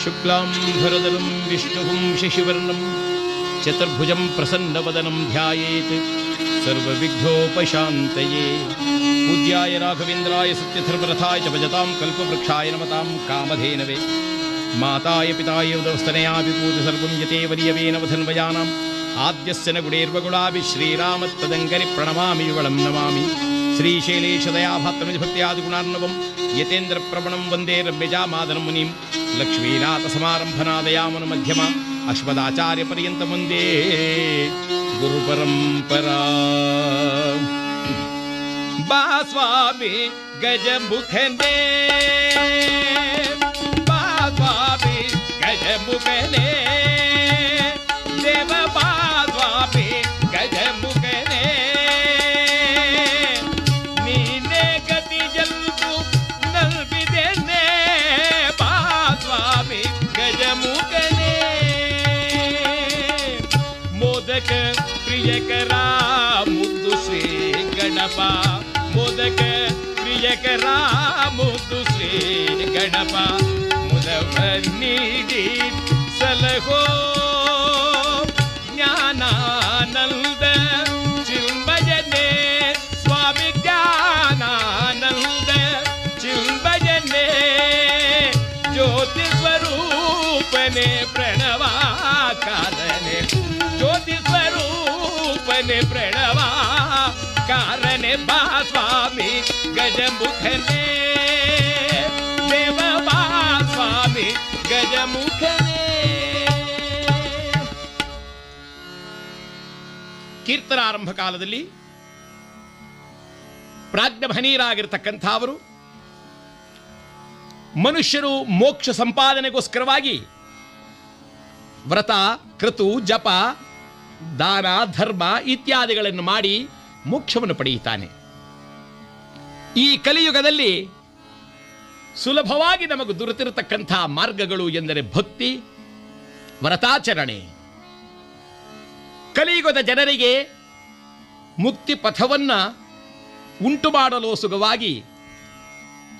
ಶುಕ್ಲಾಂಬರಧರಂ ವಿಷ್ಣುಂ ಶಶಿವರ್ಣಂ ಚತುರ್ಭುಜಂ ಪ್ರಸನ್ನವದನಂ ಧ್ಯಾಯೇತ್ ಸರ್ವವಿಘ್ನೋಪಶಾಂತಯೇ. ಪೂಜ್ಯಾಯ ರಾಘವೇಂದ್ರಾಯ ಸತ್ಯಧರ್ಮರಥಾಯ ಚ ಭಜತಾಂ ಕಲ್ಪವೃಕ್ಷಾಯ ನಮತಾಂ ಕಾಮಧೇನವೇ. ಮಾತಾಯ ಪಿತಾಯ ಉದರಸ್ತನಯಾ ವಿಭೂತಿ ಸರ್ವಂ ಯತೆ ವರಿಯವೇನವಧನ್ವಯಾನಾಂ ಆದ್ಯಸ್ಯ ನ ಗುಣೇರ್ವಗುಣಾಭಿ ಶ್ರೀರಾಮತ್ತದಂಗರಿ ಪ್ರಣಮಾಮಿ ಯುಗಳಂ ನಮಾಮಿ. ಶ್ರೀಶೈಲೇಶದಯಾಭಾತ್ತಮಜಭಕ್ತ್ಯಾದಿಗುಣಾರ್ಣವಂ ಯತೇಂದ್ರ ಪ್ರವಣಂ ವಂದೇ ರಮ್ಯಜಾಮಾದನಂ ಮುನಿಂ. ಲಕ್ಷ್ಮೀನಾಥಸಮಾರಂಭನಾದಯಾಮನು ಮಧ್ಯಮ ಅಶ್ವದಾಚಾರ್ಯ ಪರ್ಯಂತ ಮುಂದೇ ಗುರುಪರಂಪರಾ. ಬಾ ಸ್ವಾಮಿ ಗಜಮುಖನೇ, ಬಾ ಸ್ವಾಮಿ ಗಜಮುಖನೇ, ದೇವ ಬಾ ಸ್ವಾಮಿ ಗಜಮುಖನೇ. ನೀನೇ ಗತಿ ಜಲ್ಪು ನಲ್ಬಿದೇನೆ, ಬಾ ಸ್ವಾಮಿ ಗಜಮುಖನೇ. ಮೋದಕ ಪ್ರಿಯಕರ ಮುದ್ದು ಶ್ರೀ ಗಣಪ, ಮೋದಕ ಪ್ರಿಯಕರ ಮುದ್ದು ಶ್ರೀ ಗಣಪ. ಮುದವ ನೀಡಿ ಸಲಹೋ ಜ್ಞಾನಾನಂದ ಚಿಲ್ಮಯನೇ, ಸ್ವಾಮಿ ಜ್ಞಾನಾನಂದ ಚಿಲ್ಮಯನೇ. ಜ್ಯೋತಿ ಸ್ವರೂಪನೆ ಪ್ರಣವಾಕಾರನೆ, ಜ್ಯೋತಿ ಸ್ವರೂಪನೆ ಪ್ರಣವಾ ಕಾರನೆ. ಬಾ ಸ್ವಾಮಿ ಗಜಮುಖನೇ, ದೇವ ಬಾ ಸ್ವಾಮಿ ಗಜಮುಖನೇ. ಕೀರ್ತನಾರಂಭ ಕಾಲದಲ್ಲಿ ಪ್ರಾಜ್ಞಮಹನೀಯರಾಗಿರ್ತಕ್ಕಂಥ ಅವರು ಮನುಷ್ಯರು ಮೋಕ್ಷ ಸಂಪಾದನೆಗೋಸ್ಕರವಾಗಿ ವ್ರತ, ಕೃತು, ಜಪ, ದಾನ, ಧರ್ಮ ಇತ್ಯಾದಿಗಳನ್ನು ಮಾಡಿ ಮೋಕ್ಷವನ್ನು ಪಡೆಯುತ್ತಾನೆ. ಈ ಕಲಿಯುಗದಲ್ಲಿ ಸುಲಭವಾಗಿ ನಮಗೆ ದೊರೆತಿರತಕ್ಕಂಥ ಮಾರ್ಗಗಳು ಎಂದರೆ ಭಕ್ತಿ, ವ್ರತಾಚರಣೆ. ಕಲಿಯುಗದ ಜನರಿಗೆ ಮುಕ್ತಿ ಪಥವನ್ನು ಉಂಟು ಮಾಡಲು ಸುಗವಾಗಿ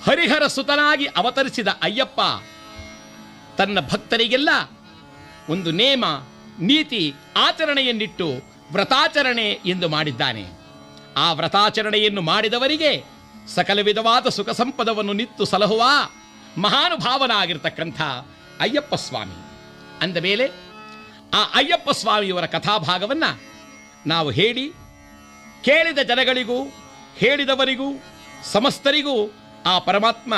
ಹರಿಹರ ಸುತನಾಗಿ ಅವತರಿಸಿದ ಅಯ್ಯಪ್ಪ ತನ್ನ ಭಕ್ತರಿಗೆಲ್ಲ ಒಂದು ನೇಮ, ನೀತಿ, ಆಚರಣೆಯನ್ನಿಟ್ಟು ವ್ರತಾಚರಣೆ ಎಂದು ಮಾಡಿದ್ದಾನೆ. ಆ ವ್ರತಾಚರಣೆಯನ್ನು ಮಾಡಿದವರಿಗೆ ಸಕಲ ವಿಧವಾದ ಸುಖ ಸಂಪದವನ್ನು ನಿತ್ತು ಸಲಹುವ ಮಹಾನುಭಾವನಾಗಿರ್ತಕ್ಕಂಥ ಅಯ್ಯಪ್ಪ ಸ್ವಾಮಿ. ಅಂದ ಮೇಲೆ ಆ ಅಯ್ಯಪ್ಪ ಸ್ವಾಮಿಯವರ ಕಥಾಭಾಗವನ್ನು ನಾವು ಹೇಳಿ ಕೇಳಿದ ಜನಗಳಿಗೂ ಹೇಳಿದವರಿಗೂ ಸಮಸ್ತರಿಗೂ ಆ ಪರಮಾತ್ಮ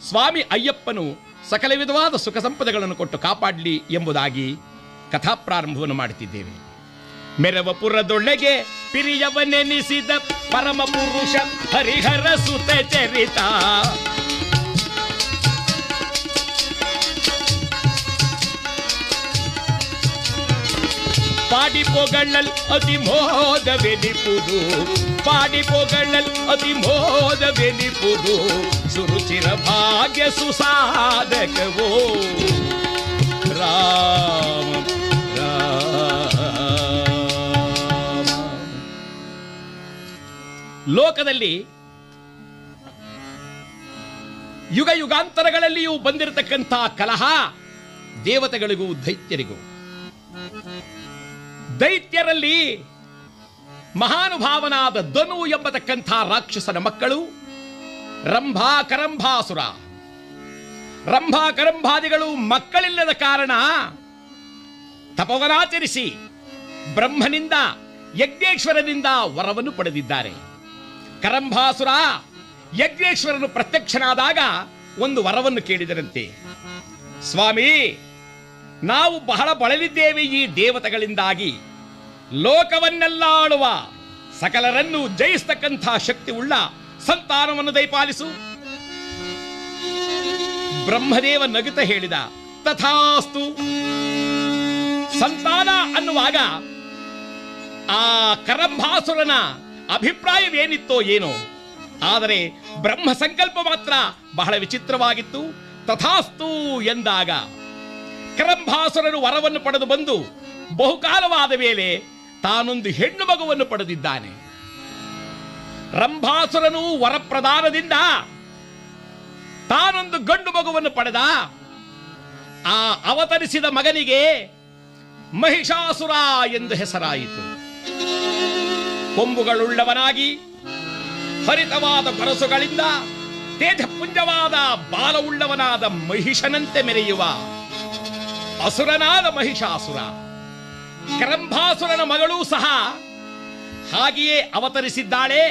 ಸ್ವಾಮಿ ಅಯ್ಯಪ್ಪನು ಸಕಲ ವಿಧವಾದ ಸುಖ ಸಂಪದಗಳನ್ನು ಕೊಟ್ಟು ಕಾಪಾಡಲಿ ಎಂಬುದಾಗಿ ಕಥಾಪ್ರಾರಂಭವನ್ನು ಮಾಡುತ್ತಿದ್ದೇವೆ. ಮೆರವಪುರದೊಳಗೆ ಪಿರಿಯವನೆನಿಸಿದ ಪರಮ ಪುರುಷ ಹರಿಹರ ಸುತ ಚರಿತ. ಪಾಡಿ ಪೊಗಳಲ್ ಅತಿ ಮೋದವೆನಿಪುದು, ಪಾಡಿ ಪೊಗಳಲ್ ಅತಿ ಮೋದವೆನಿಪುದು. ಸುರುಚಿರ ಭಾಗ್ಯ ಸುಸಾಧಕವೋ ರಾಮ ಲೋಕದಲ್ಲಿ ಯುಗ ಯುಗಾಂತರಗಳಲ್ಲಿಯೂ ಬಂದಿರತಕ್ಕಂಥ ಕಲಹ ದೇವತೆಗಳಿಗೂ ದೈತ್ಯರಿಗೂ. ದೈತ್ಯರಲ್ಲಿ ಮಹಾನುಭಾವನಾದ ಧನು ಎಂಬತಕ್ಕಂಥ ರಾಕ್ಷಸನ ಮಕ್ಕಳು ರಂಭಾ ಕರಂಭಾಸುರ. ರಂಭಾ ಕರಂಭಾದಿಗಳು ಮಕ್ಕಳಿಲ್ಲದ ಕಾರಣ ತಪವನಾಚರಿಸಿ ಬ್ರಹ್ಮನಿಂದ ಯಜ್ಞೇಶ್ವರನಿಂದ ವರವನ್ನು ಪಡೆದಿದ್ದಾರೆ. ಕರಂಭಾಸುರ ಯಜ್ಞೇಶ್ವರನು ಪ್ರತ್ಯಕ್ಷನಾದಾಗ ಒಂದು ವರವನ್ನು ಕೇಳಿದರಂತೆ. ಸ್ವಾಮಿ, ನಾವು ಬಹಳ ಬಳಲಿದ್ದೇವೆ ಈ ದೇವತೆಗಳಿಂದಾಗಿ. ಲೋಕವನ್ನೆಲ್ಲ ಆಳುವ ಸಕಲರನ್ನು ಜಯಿಸ್ತಕ್ಕಂಥ ಶಕ್ತಿ ಉಳ್ಳ ಸಂತಾನವನ್ನು ದಯಪಾಲಿಸು. ಬ್ರಹ್ಮದೇವ ನಗುತ್ತ ಹೇಳಿದ, ತಥಾಸ್ತು. ಸಂತಾನ ಅನ್ನುವಾಗ ಆ ಕರಂಭಾಸುರನ ಅಭಿಪ್ರಾಯವೇನಿತ್ತೋ ಏನೋ, ಆದರೆ ಬ್ರಹ್ಮ ಸಂಕಲ್ಪ ಮಾತ್ರ ಬಹಳ ವಿಚಿತ್ರವಾಗಿತ್ತು. ತಥಾಸ್ತು ಎಂದಾಗ ಕರಂಭಾಸುರನು ವರವನ್ನು ಪಡೆದು ಬಂದು ಬಹುಕಾಲವಾದ ಮೇಲೆ ತಾನೊಂದು ಹೆಣ್ಣು ಮಗುವನ್ನು ಪಡೆದಿದ್ದಾನೆ. ರಂಭಾಸುರನು ವರಪ್ರದಾನದಿಂದ ತಾನೊಂದು ಗಂಡು ಮಗುವನ್ನು ಪಡೆದ. ಆ ಅವತರಿಸಿದ ಮಗನಿಗೆ ಮಹಿಷಾಸುರ ಎಂದು ಹೆಸರಾಯಿತು. ಕೊಂಬುಗಳುಳ್ಳವನಾಗಿ ಹರಿತವಾದ ಬರಸುಗಳಿಂದ ತೇಜಪುಂಜವಾದ ಬಾಲವುಳ್ಳವನಾದ ಮಹಿಷನಂತೆ ಮೆರೆಯುವ ಅಸುರನಾದ ಮಹಿಷಾಸುರ. ಕರಂಭಾಸುರನ ಮಗಳೂ ಸಹ ಹಾಗೆಯೇ ಅವತರಿಸಿದ್ದಾಳೆ,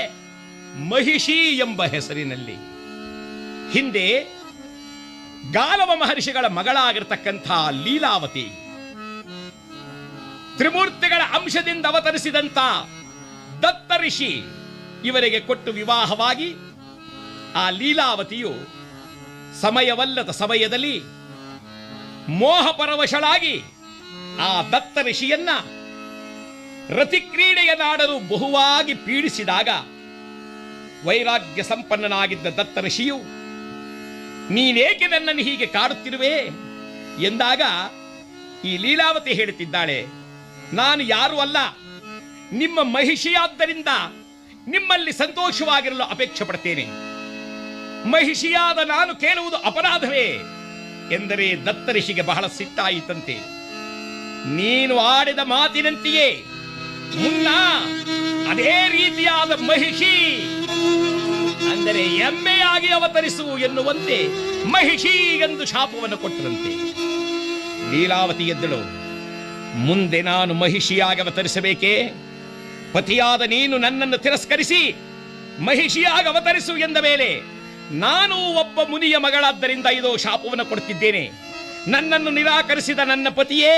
ಮಹಿಷಿ ಎಂಬ ಹೆಸರಿನಲ್ಲಿ. ಹಿಂದೆ ಗಾಲವ ಮಹರ್ಷಿಗಳ ಮಗಳಾಗಿರ್ತಕ್ಕಂಥ ಲೀಲಾವತಿ, ತ್ರಿಮೂರ್ತಿಗಳ ಅಂಶದಿಂದ ಅವತರಿಸಿದಂಥ ದತ್ತ ಋಷಿ ಇವರಿಗೆ ಕೊಟ್ಟು ವಿವಾಹವಾಗಿ ಆ ಲೀಲಾವತಿಯು ಸಮಯವಲ್ಲದ ಸಮಯದಲ್ಲಿ ಮೋಹಪರವಶಳಾಗಿ ಆ ದತ್ತ ಋಷಿಯನ್ನ ರತಿಕ್ರೀಡೆಯನ್ನಾಡಲು ಬಹುವಾಗಿ ಪೀಡಿಸಿದಾಗ ವೈರಾಗ್ಯ ಸಂಪನ್ನನಾಗಿದ್ದ ದತ್ತ ಋಷಿಯು, ನೀನೇಕೆ ನನ್ನನ್ನು ಹೀಗೆ ಕಾಡುತ್ತಿರುವೆ ಎಂದಾಗ ಈ ಲೀಲಾವತಿ ಹೇಳುತ್ತಿದ್ದಾಳೆ, ನಾನು ಯಾರು ಅಲ್ಲ, ನಿಮ್ಮ ಮಹಿಷಿಯಾದ್ದರಿಂದ ನಿಮ್ಮಲ್ಲಿ ಸಂತೋಷವಾಗಿರಲು ಅಪೇಕ್ಷೆ ಪಡ್ತೇನೆ. ಮಹಿಷಿಯಾದ ನಾನು ಕೇಳುವುದು ಅಪರಾಧವೇ ಎಂದರೆ ದತ್ತ ಋಷಿಗೆ ಬಹಳ ಸಿಟ್ಟಾಯಿತಂತೆ. ನೀನು ಆಡಿದ ಮಾತಿನಂತೆಯೇ ಮುನ್ನ ಅದೇ ರೀತಿಯಾದ ಮಹಿಷಿ ಅಂದರೆ ಎಮ್ಮೆಯಾಗಿ ಅವತರಿಸು ಎನ್ನುವಂತೆ ಮಹಿಷಿ ಎಂದು ಶಾಪವನ್ನು ಕೊಟ್ಟರಂತೆ. ಲೀಲಾವತಿ ಎದ್ದಳು, ಮುಂದೆ ನಾನು ಮಹಿಷಿಯಾಗಿ ಅವತರಿಸಬೇಕೇ? ಪತಿಯಾದ ನೀನು ನನ್ನನ್ನು ತಿರಸ್ಕರಿಸಿ ಮಹಿಷಿಯಾಗಿ ಅವತರಿಸು ಎಂದ ಮೇಲೆ ನಾನು ಒಬ್ಬ ಮುನಿಯ ಮಗಳಾದ್ದರಿಂದ ಇದೋ ಶಾಪವನ್ನು ಕೊಡುತ್ತಿದ್ದೇನೆ. ನನ್ನನ್ನು ನಿರಾಕರಿಸಿದ ನನ್ನ ಪತಿಯೇ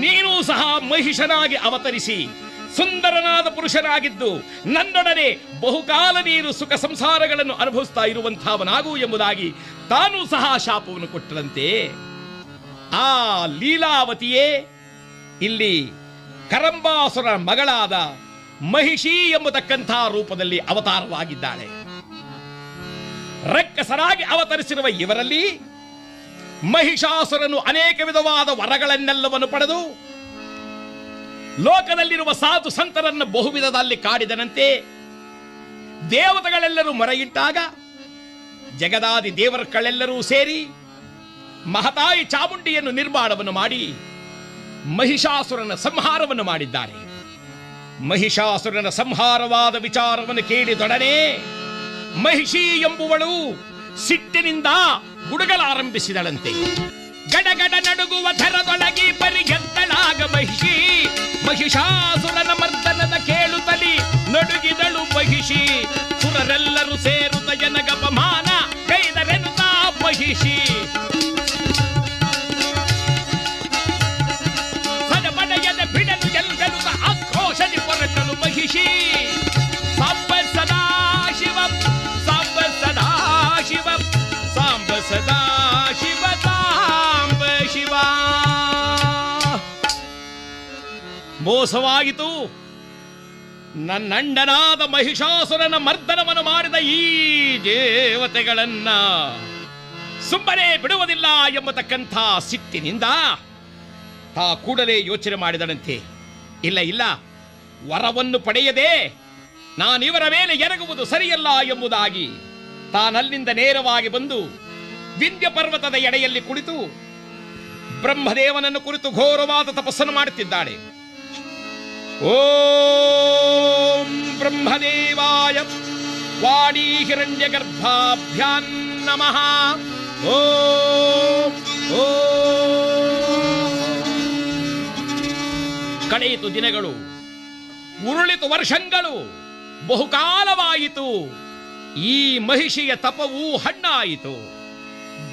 ನೀನೂ ಸಹ ಮಹಿಷನಾಗಿ ಅವತರಿಸಿ ಸುಂದರನಾದ ಪುರುಷನಾಗಿದ್ದು ನನ್ನೊಡನೆ ಬಹುಕಾಲ ನೀನು ಸುಖ ಸಂಸಾರಗಳನ್ನು ಅನುಭವಿಸ್ತಾ ಇರುವಂತಹವನಾಗು ಎಂಬುದಾಗಿ ತಾನೂ ಸಹ ಶಾಪವನ್ನು ಕೊಟ್ಟರಂತೆ. ಆ ಲೀಲಾವತಿಯೇ ಇಲ್ಲಿ ಕರಂಬಾಸುರ ಮಗಳಾದ ಮಹಿಷಿ ಎಂಬತಕ್ಕಂಥ ರೂಪದಲ್ಲಿ ಅವತಾರವಾಗಿದ್ದಾಳೆ. ರಕ್ಕಸರಾಗಿ ಅವತರಿಸಿರುವ ಇವರಲ್ಲಿ ಮಹಿಷಾಸುರನು ಅನೇಕ ವಿಧವಾದ ವರಗಳನ್ನೆಲ್ಲವನ್ನು ಪಡೆದು ಲೋಕದಲ್ಲಿರುವ ಸಾಧು ಸಂತರನ್ನು ಬಹುವಿಧದಲ್ಲಿ ಕಾಡಿದನಂತೆ. ದೇವತೆಗಳೆಲ್ಲರೂ ಮೊರೆಯಿಟ್ಟಾಗ ಜಗದಾದಿ ದೇವರುಗಳೆಲ್ಲರೂ ಸೇರಿ ಮಹತಾಯಿ ಚಾಮುಂಡಿಯನ್ನು ನಿರ್ಮಾಣವನ್ನು ಮಾಡಿ ಮಹಿಷಾಸುರನ ಸಂಹಾರವನ್ನು ಮಾಡಿದ್ದಾರೆ. ಮಹಿಷಾಸುರನ ಸಂಹಾರವಾದ ವಿಚಾರವನ್ನು ಕೇಳಿದೊಡನೆ ಮಹಿಷಿ ಎಂಬುವಳು ಸಿಟ್ಟಿನಿಂದ ಗುಡುಗಲಾರಂಭಿಸಿದಳಂತೆ. ಗಡಗಡ ನಡುಗುವ ಥರದೊಳಗಿ ಪರಿಗೆದ್ದಳಾಗ ಮಹಿಷಿ, ಮಹಿಷಾಸುರನ ಮರ್ದನದ ಕೇಳುತ್ತಲಿ ನಡುಗಿದಳು ಮಹಿಷಿ. ಸುರರೆಲ್ಲರೂ ಸೇರುತ್ತ ಜನಗಪಮಾನ ಕೈದರೆನುತ್ತ ಮಹಿಷಿ. ಸದಪಡೆಯದ ಬಿಡಲು ಎಲ್ಗಲುತ್ತ ಆಕ್ರೋಶದಿ ಹೊರಟಲು ಮಹಿಷಿ. ಸಾಂಬ ಸದಾ ಶಿವ, ಸಾಂಬ ಸದಾ ಶಿವ, ಸಾಂಬ ಸದಾ ಶಿವ, ಸಾಂಬ ಶಿವ. ಮೋಸವಾಯಿತು. ನನ್ನಂಡನಾದ ಮಹಿಷಾಸುರನ ಮರ್ದನವನ್ನು ಮಾಡಿದ ಈ ದೇವತೆಗಳನ್ನ ಸುಮ್ಮನೆ ಬಿಡುವುದಿಲ್ಲ ಎಂಬತಕ್ಕಂಥ ಸಿಟ್ಟಿನಿಂದ ತಾ ಕೂಡಲೇ ಯೋಚನೆ ಮಾಡಿದಳಂತೆ. ಇಲ್ಲ ಇಲ್ಲ, ವರವನ್ನು ಪಡೆಯದೆ ನಾನಿವರ ಮೇಲೆ ಎರಗುವುದು ಸರಿಯಲ್ಲ ಎಂಬುದಾಗಿ ತಾನಲ್ಲಿಂದ ನೇರವಾಗಿ ಬಂದು ವಿಂಧ್ಯ ಪರ್ವತದ ಎಡೆಯಲ್ಲಿ ಕುಳಿತು ಬ್ರಹ್ಮದೇವನನ್ನು ಕುರಿತು ಘೋರವಾದ ತಪಸ್ಸನ್ನು ಮಾಡುತ್ತಿದ್ದಾಳೆ. ಓಂ ಬ್ರಹ್ಮದೇವಾಯ ವಾಣೀ ಹಿರಣ್ಯ ಗರ್ಭಾಭ್ಯಾಂ ನಮಃ. ಓಂ ಕಳೆಯಿತು ದಿನಗಳು, ಉರುಳಿತು ವರ್ಷಗಳು, ಬಹುಕಾಲವಾಯಿತು. ಈ ಮಹಿಷಿಯ ತಪವೂ ಹಣ್ಣಾಯಿತು.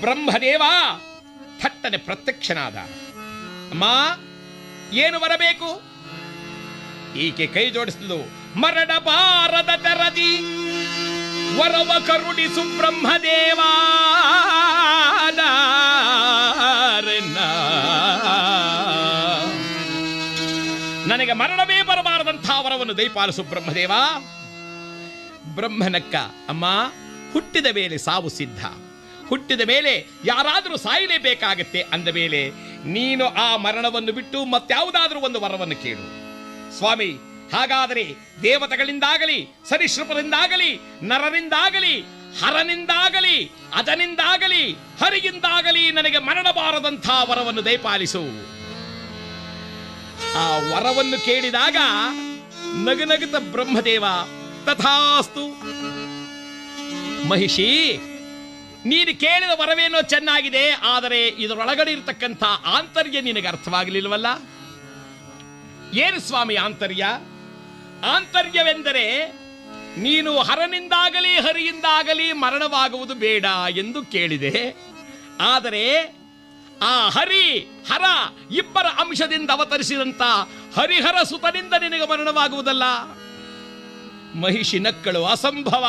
ಬ್ರಹ್ಮದೇವ ಥಟ್ಟನೆ ಪ್ರತ್ಯಕ್ಷನಾದ. ಅಮ್ಮ, ಏನು ಬರಬೇಕು? ಈಕೆ ಕೈ ಜೋಡಿಸಿದ್ದು, ಮರಣ ಬಾರದ ತೆರದಿ ವರವ ಕರುಣಿಸು ಬ್ರಹ್ಮದೇವ. ನನಗೆ ಮರಣವೇ ಬರಬಾರದಂಥ ವರವನ್ನು ದಯಪಾಲಿಸು ಬ್ರಹ್ಮದೇವ. ಬ್ರಹ್ಮನಕ್ಕ, ಅಮ್ಮ, ಹುಟ್ಟಿದ ಮೇಲೆ ಸಾವು ಸಿದ್ಧ. ಹುಟ್ಟಿದ ಮೇಲೆ ಯಾರಾದರೂ ಸಾಯಲೇಬೇಕಾಗತ್ತೆ. ಅಂದ ಮೇಲೆ ನೀನು ಆ ಮರಣವನ್ನು ಬಿಟ್ಟು ಮತ್ಯಾವುದಾದ್ರೂ ಒಂದು ವರವನ್ನು ಕೇಳು. ಸ್ವಾಮಿ, ಹಾಗಾದರೆ ದೇವತೆಗಳಿಂದಾಗಲಿ ಸರೀಸೃಪರಿಂದಾಗಲಿ ನರರಿಂದಾಗಲಿ ಹರನಿಂದಾಗಲಿ ಅಜನಿಂದಾಗಲಿ ಹರಿಯಿಂದಾಗಲಿ ನನಗೆ ಮರಣಬಾರದಂಥ ವರವನ್ನು ದಯಪಾಲಿಸು. ಆ ವರವನ್ನು ಕೇಳಿದಾಗ ನಗುನಗುತ್ತ ಬ್ರಹ್ಮದೇವ ತಥಾಸ್ತು. ಮಹಿಷಿ, ನೀನು ಕೇಳಿದ ವರವೇನೋ ಚೆನ್ನಾಗಿದೆ, ಆದರೆ ಇದರೊಳಗಡೆ ಇರತಕ್ಕಂಥ ಆಂತರ್ಯ ನಿನಗೆ ಅರ್ಥವಾಗಲಿಲ್ವಲ್ಲ? ಏನು ಸ್ವಾಮಿ ಆಂತರ್ಯ? ಆಂತರ್ಯವೆಂದರೆ ನೀನು ಹರನಿಂದಾಗಲಿ ಹರಿಯಿಂದಾಗಲಿ ಮರಣವಾಗುವುದು ಬೇಡ ಎಂದು ಕೇಳಿದೆ. ಆದರೆ ಆ ಹರಿ ಹರ ಇಬ್ಬರ ಅಂಶದಿಂದ ಅವತರಿಸಿದಂತ ಹರಿಹರ ಸುತನಿಂದ ನಿನಗೆ ಮರಣವಾಗುವುದಲ್ಲ. ಮಹಿಷಿ ನಕ್ಕಳು, ಅಸಂಭವ.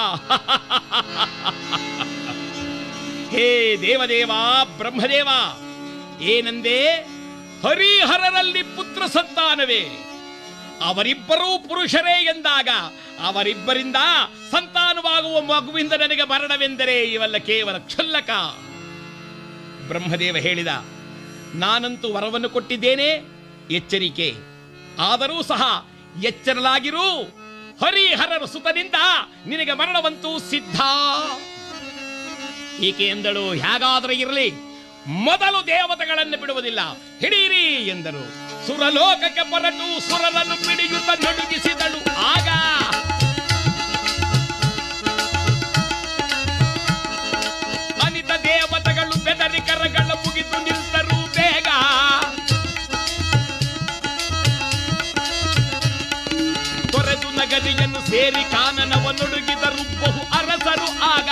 ಹೇ ದೇವದೇವ ಬ್ರಹ್ಮದೇವ, ಏನಂದೆ? ಹರಿಹರರಲ್ಲಿ ಪುತ್ರ ಸಂತಾನವೇ, ಅವರಿಬ್ಬರೂ ಪುರುಷರೇ ಎಂದಾಗ ಅವರಿಬ್ಬರಿಂದ ಸಂತಾನವಾಗುವ ಮಗುವಿಂದ ನನಗೆ ಮರಣವೆಂದರೆ ಇವೆಲ್ಲ ಕೇವಲ ಕ್ಷುಲ್ಲಕ. ಬ್ರಹ್ಮದೇವ ಹೇಳಿದ, ನಾನಂತೂ ವರವನ್ನು ಕೊಟ್ಟಿದ್ದೇನೆ, ಎಚ್ಚರಿಕೆ. ಆದರೂ ಸಹ ಎಚ್ಚರಲಾಗಿರು, ಹರಿಹರರ ಸುತನಿಂದ ನಿನಗೆ ಮರಣವಂತೂ ಸಿದ್ಧ. ಈಕೆ ಎಂದಳು, ಹೇಗಾದರೂ ಇರಲಿ, ಮೊದಲು ದೇವತೆಗಳನ್ನು ಬಿಡುವುದಿಲ್ಲ, ಹಿಡೀರಿ ಎಂದರು. ಸುರಲೋಕಕ್ಕೆ ಹೊರಟು ಸುರರನ್ನು ಪಿಡಿಯುತ್ತ ನಡುಗಿಸಿದಳು. ಆಗ ಅನಿತ ದೇವತೆಗಳು ಬೆದರಿ ಕರಗಳ ಮುಗಿದು ನಿಂತರು ಬೇಗ. ತೊರೆದು ನಗರಿಯನ್ನು ಸೇರಿ ಕಾನನವನ್ನೊಡುಗಿದರು ಬಹು ಅರಸರು. ಆಗ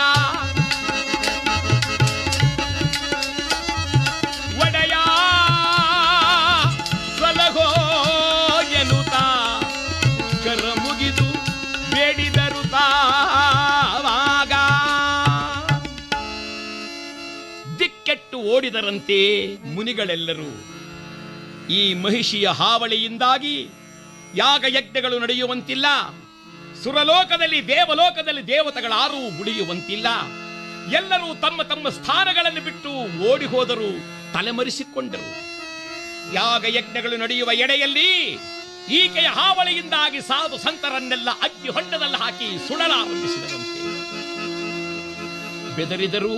ಒಡೆಯ ಸಲಹೋ ಎನ್ನುತ್ತ ಕರ ಮುಗಿದು ಬೇಡಿದರು ತಾವಾಗ. ದಿಕ್ಕೆಟ್ಟು ಓಡಿದರಂತೆ ಮುನಿಗಳೆಲ್ಲರೂ. ಈ ಮಹಿಷಿಯ ಹಾವಳಿಯಿಂದಾಗಿ ಯಾಗ ಯಜ್ಞಗಳು ನಡೆಯುವಂತಿಲ್ಲ, ಸುರಲೋಕದಲ್ಲಿ ದೇವಲೋಕದಲ್ಲಿ ದೇವತೆಗಳಾರೂ ಉಳಿಯುವಂತಿಲ್ಲ. ಎಲ್ಲರೂ ತಮ್ಮ ತಮ್ಮ ಸ್ಥಾನಗಳನ್ನು ಬಿಟ್ಟು ಓಡಿ ಹೋದರು, ತಲೆಮರೆಸಿಕೊಂಡರು. ಯಾಗ ಯಜ್ಞಗಳು ನಡೆಯುವ ಎಡೆಯಲ್ಲಿ ಈಕೆಯ ಹಾವಳಿಯಿಂದಾಗಿ ಸಾಧು ಸಂತರನ್ನೆಲ್ಲ ಅಗ್ನಿ ಹೊಂಡದಲ್ಲಿ ಹಾಕಿ ಸುಡಲಾರಂಭಿಸಿದರಂತೆ. ಬೆದರಿದರು.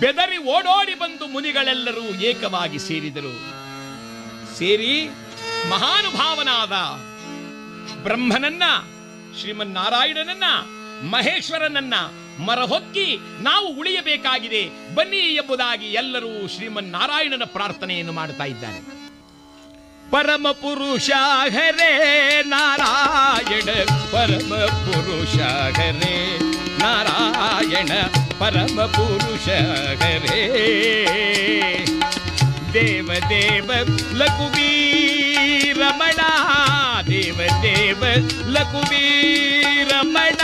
ಬೆದರಿ ಓಡೋಡಿ ಬಂದು ಮುನಿಗಳೆಲ್ಲರೂ ಏಕವಾಗಿ ಸೇರಿದರು. ಸೇರಿ ಮಹಾನುಭಾವನಾದ ಬ್ರಹ್ಮನನ್ನ, ಶ್ರೀಮನ್ನಾರಾಯಣನನ್ನ, ಮಹೇಶ್ವರನನ್ನ ಮರಹೊಕ್ಕಿ ನಾವು ಉಳಿಯಬೇಕಾಗಿದೆ, ಬನ್ನಿ ಎಂಬುದಾಗಿ ಎಲ್ಲರೂ ಶ್ರೀಮನ್ನಾರಾಯಣನ ಪ್ರಾರ್ಥನೆಯನ್ನು ಮಾಡುತ್ತಾ ಇದ್ದಾರೆ. ಪರಮ ಪುರುಷ ಹರೇ ನಾರಾಯಣ, ಪರಮ ಪುರುಷ ಹರೇ ನಾರಾಯಣ, ಪರಮ ಪುರುಷ ಹರೇ. ದೇವ ದೇವ ಲಕುವೀರಮಣ, ದೇವ ದೇವ ಲಕುವೀರಮಣ,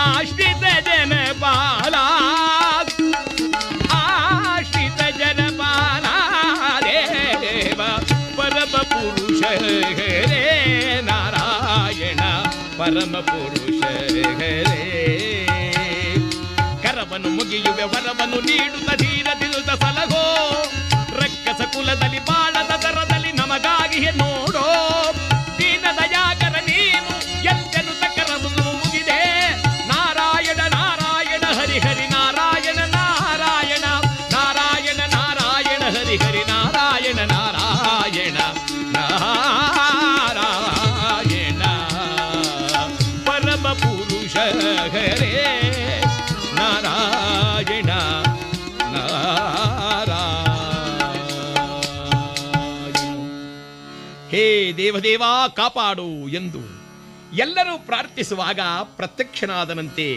ಆಶ್ರಿತ ಜನ ಬಾಲ, ಆಶ್ರಿತ ಜನ ಬಾಲ. ದೇವ ಪರಮ ಪುರುಷ ಹರೇ ನಾರಾಯಣ, ಪರಮ ಪುರುಷ ಹರೇ. ಕರವನ್ನು ಮುಗಿಯುವೆ ವರವನ್ನು ನೀಡುತ್ತ ಧೀರ ದಿನುತ ಸಲಹೋ, ರಕ್ಕಸ ಕುಲದಲ್ಲಿ ಬಾಳದ ದರದಲ್ಲಿ ನಮಗಾಗಿ ನೋಡೋ. ದೀನ ದಯಾಕರ ನೀನು ಎಂತೆನು ತಕರವನ್ನು ಮುಗಿದೆ. ನಾರಾಯಣ ನಾರಾಯಣ ಹರಿ ಹರಿ ನಾರಾಯಣ ನಾರಾಯಣ ನಾರಾಯಣ ನಾರಾಯಣ ಹರಿ ಹರಿ ನಾರಾಯಣ ನಾರಾಯಣ ನಾರಾಯಣ. ಪರಮ ಪುರುಷ ಹರೇ ನಾರಾಯಣ ನಾರಾಯಣ. ಹೇ ದೇವದೇವ ಕಾಪಾಡು ಎಂದು ಎಲ್ಲರೂ ಪ್ರಾರ್ಥಿಸುವಾಗ ಪ್ರತ್ಯಕ್ಷನಾದನಂತೆ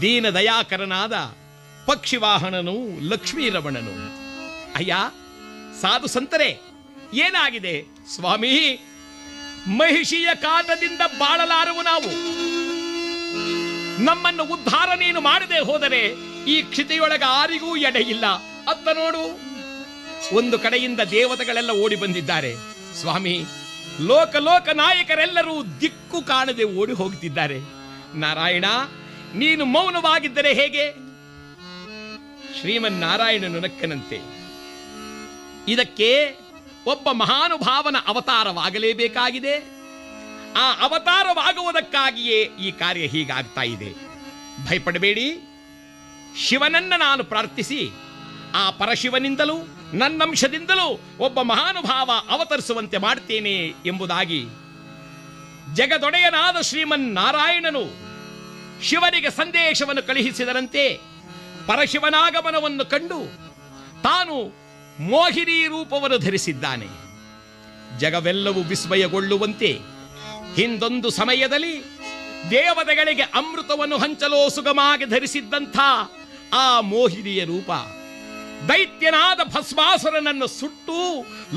ದೀನ ದಯಾಕರನಾದ ಪಕ್ಷಿವಾಹನನು ಲಕ್ಷ್ಮೀರಮಣನು. ಅಯ್ಯ ಸಾಧು ಸಂತರೇ, ಏನಾಗಿದೆ? ಸ್ವಾಮಿ, ಮಹಿಷಿಯ ಕಾಟದಿಂದ ಬಾಳಲಾರವು ನಾವು. ನಮ್ಮನ್ನು ಉದ್ಧಾರ ನೀನು ಮಾಡದೆ ಹೋದರೆ ಈ ಕ್ಷಿತೆಯೊಳಗ ಆರಿಗೂ ಎಡೆಯಿಲ್ಲ. ಅತ್ತ ನೋಡು, ಒಂದು ಕಡೆಯಿಂದ ದೇವತೆಗಳೆಲ್ಲ ಓಡಿ ಬಂದಿದ್ದಾರೆ. ಸ್ವಾಮಿ, ಲೋಕ ಲೋಕ ನಾಯಕರೆಲ್ಲರೂ ದಿಕ್ಕು ಕಾಣದೆ ಓಡಿ ಹೋಗುತ್ತಿದ್ದಾರೆ. ನಾರಾಯಣ, ನೀನು ಮೌನವಾಗಿದ್ದರೆ ಹೇಗೆ? ಶ್ರೀಮನ್ನಾರಾಯಣನು ನಕ್ಕನಂತೆ. ಇದಕ್ಕೆ ಒಬ್ಬ ಮಹಾನುಭಾವನ ಅವತಾರವಾಗಲೇಬೇಕಾಗಿದೆ. ಆ ಅವತಾರವಾಗುವುದಕ್ಕಾಗಿಯೇ ಈ ಕಾರ್ಯ ಹೀಗಾಗ್ತಾ ಇದೆ. ಭಯಪಡಬೇಡಿ, ಶಿವನನ್ನ ನಾನು ಪ್ರಾರ್ಥಿಸಿ ಆ ಪರಶಿವನಿಂದಲೂ ನನ್ನಂಶದಿಂದಲೂ ಒಬ್ಬ ಮಹಾನುಭಾವ ಅವತರಿಸುವಂತೆ ಮಾಡ್ತೇನೆ ಎಂಬುದಾಗಿ ಜಗದೊಡೆಯನಾದ ಶ್ರೀಮನ್ನಾರಾಯಣನು ಶಿವನಿಗೆ ಸಂದೇಶವನ್ನು ಕಳುಹಿಸಿದರಂತೆ. ಪರಶಿವನಾಗಮನವನ್ನು ಕಂಡು ತಾನು ಮೋಹಿನಿ ರೂಪವನ್ನು ಧರಿಸಿದ್ದಾನೆ. ಜಗವೆಲ್ಲವೂ ವಿಸ್ಮಯಗೊಳ್ಳುವಂತೆ ಹಿಂದೊಂದು ಸಮಯದಲ್ಲಿ ದೇವತೆಗಳಿಗೆ ಅಮೃತವನ್ನು ಹಂಚಲು ಸುಗಮಾಗಿ ಧರಿಸಿದ್ದಂಥ ಆ ಮೋಹಿನಿಯ ರೂಪ, ದೈತ್ಯನಾದ ಭಸ್ಮಾಸುರನನ್ನು ಸುಟ್ಟು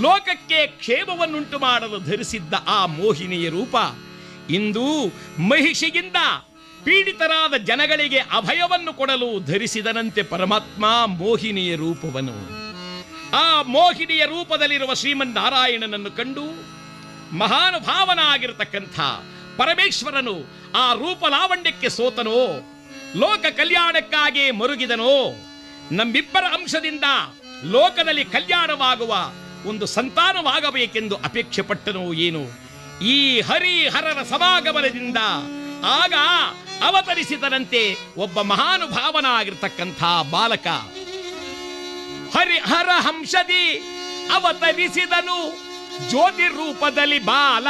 ಲೋಕಕ್ಕೆ ಕ್ಷೇಮವನ್ನುಂಟು ಮಾಡಲು ಧರಿಸಿದ್ದ ಆ ಮೋಹಿನಿಯ ರೂಪ ಇಂದು ಮಹಿಷಿಗಿಂದ ಪೀಡಿತರಾದ ಜನಗಳಿಗೆ ಅಭಯವನ್ನು ಕೊಡಲು ಧರಿಸಿದನಂತೆ ಪರಮಾತ್ಮ ಮೋಹಿನಿಯ ರೂಪವನ್ನು. ಆ ಮೋಹಿನಿಯ ರೂಪದಲ್ಲಿರುವ ಶ್ರೀಮನ್ನಾರಾಯಣನನ್ನು ಕಂಡು ಮಹಾನುಭಾವನಾಗಿರತಕ್ಕಂಥ ಪರಮೇಶ್ವರನು ಆ ರೂಪಲಾವಣ್ಯಕ್ಕೆ ಸೋತನೋ, ಲೋಕ ಕಲ್ಯಾಣಕ್ಕಾಗಿ ಮರುಗಿದನೋ, ನಮ್ಮಿಬ್ಬರ ಅಂಶದಿಂದ ಲೋಕದಲ್ಲಿ ಕಲ್ಯಾಣವಾಗುವ ಒಂದು ಸಂತಾನವಾಗಬೇಕೆಂದು ಅಪೇಕ್ಷೆ ಪಟ್ಟನೋ ಏನು, ಈ ಹರಿಹರರ ಸಮಾಗಮನದಿಂದ ಆಗ ಅವತರಿಸಿದನಂತೆ ಒಬ್ಬ ಮಹಾನುಭಾವನಾಗಿರ್ತಕ್ಕಂಥ ಬಾಲಕ. ಹರಿಹರ ಹಂಸದಿ ಅವತರಿಸಿದನು ಜ್ಯೋತಿ ರೂಪದಲ್ಲಿ ಬಾಲ.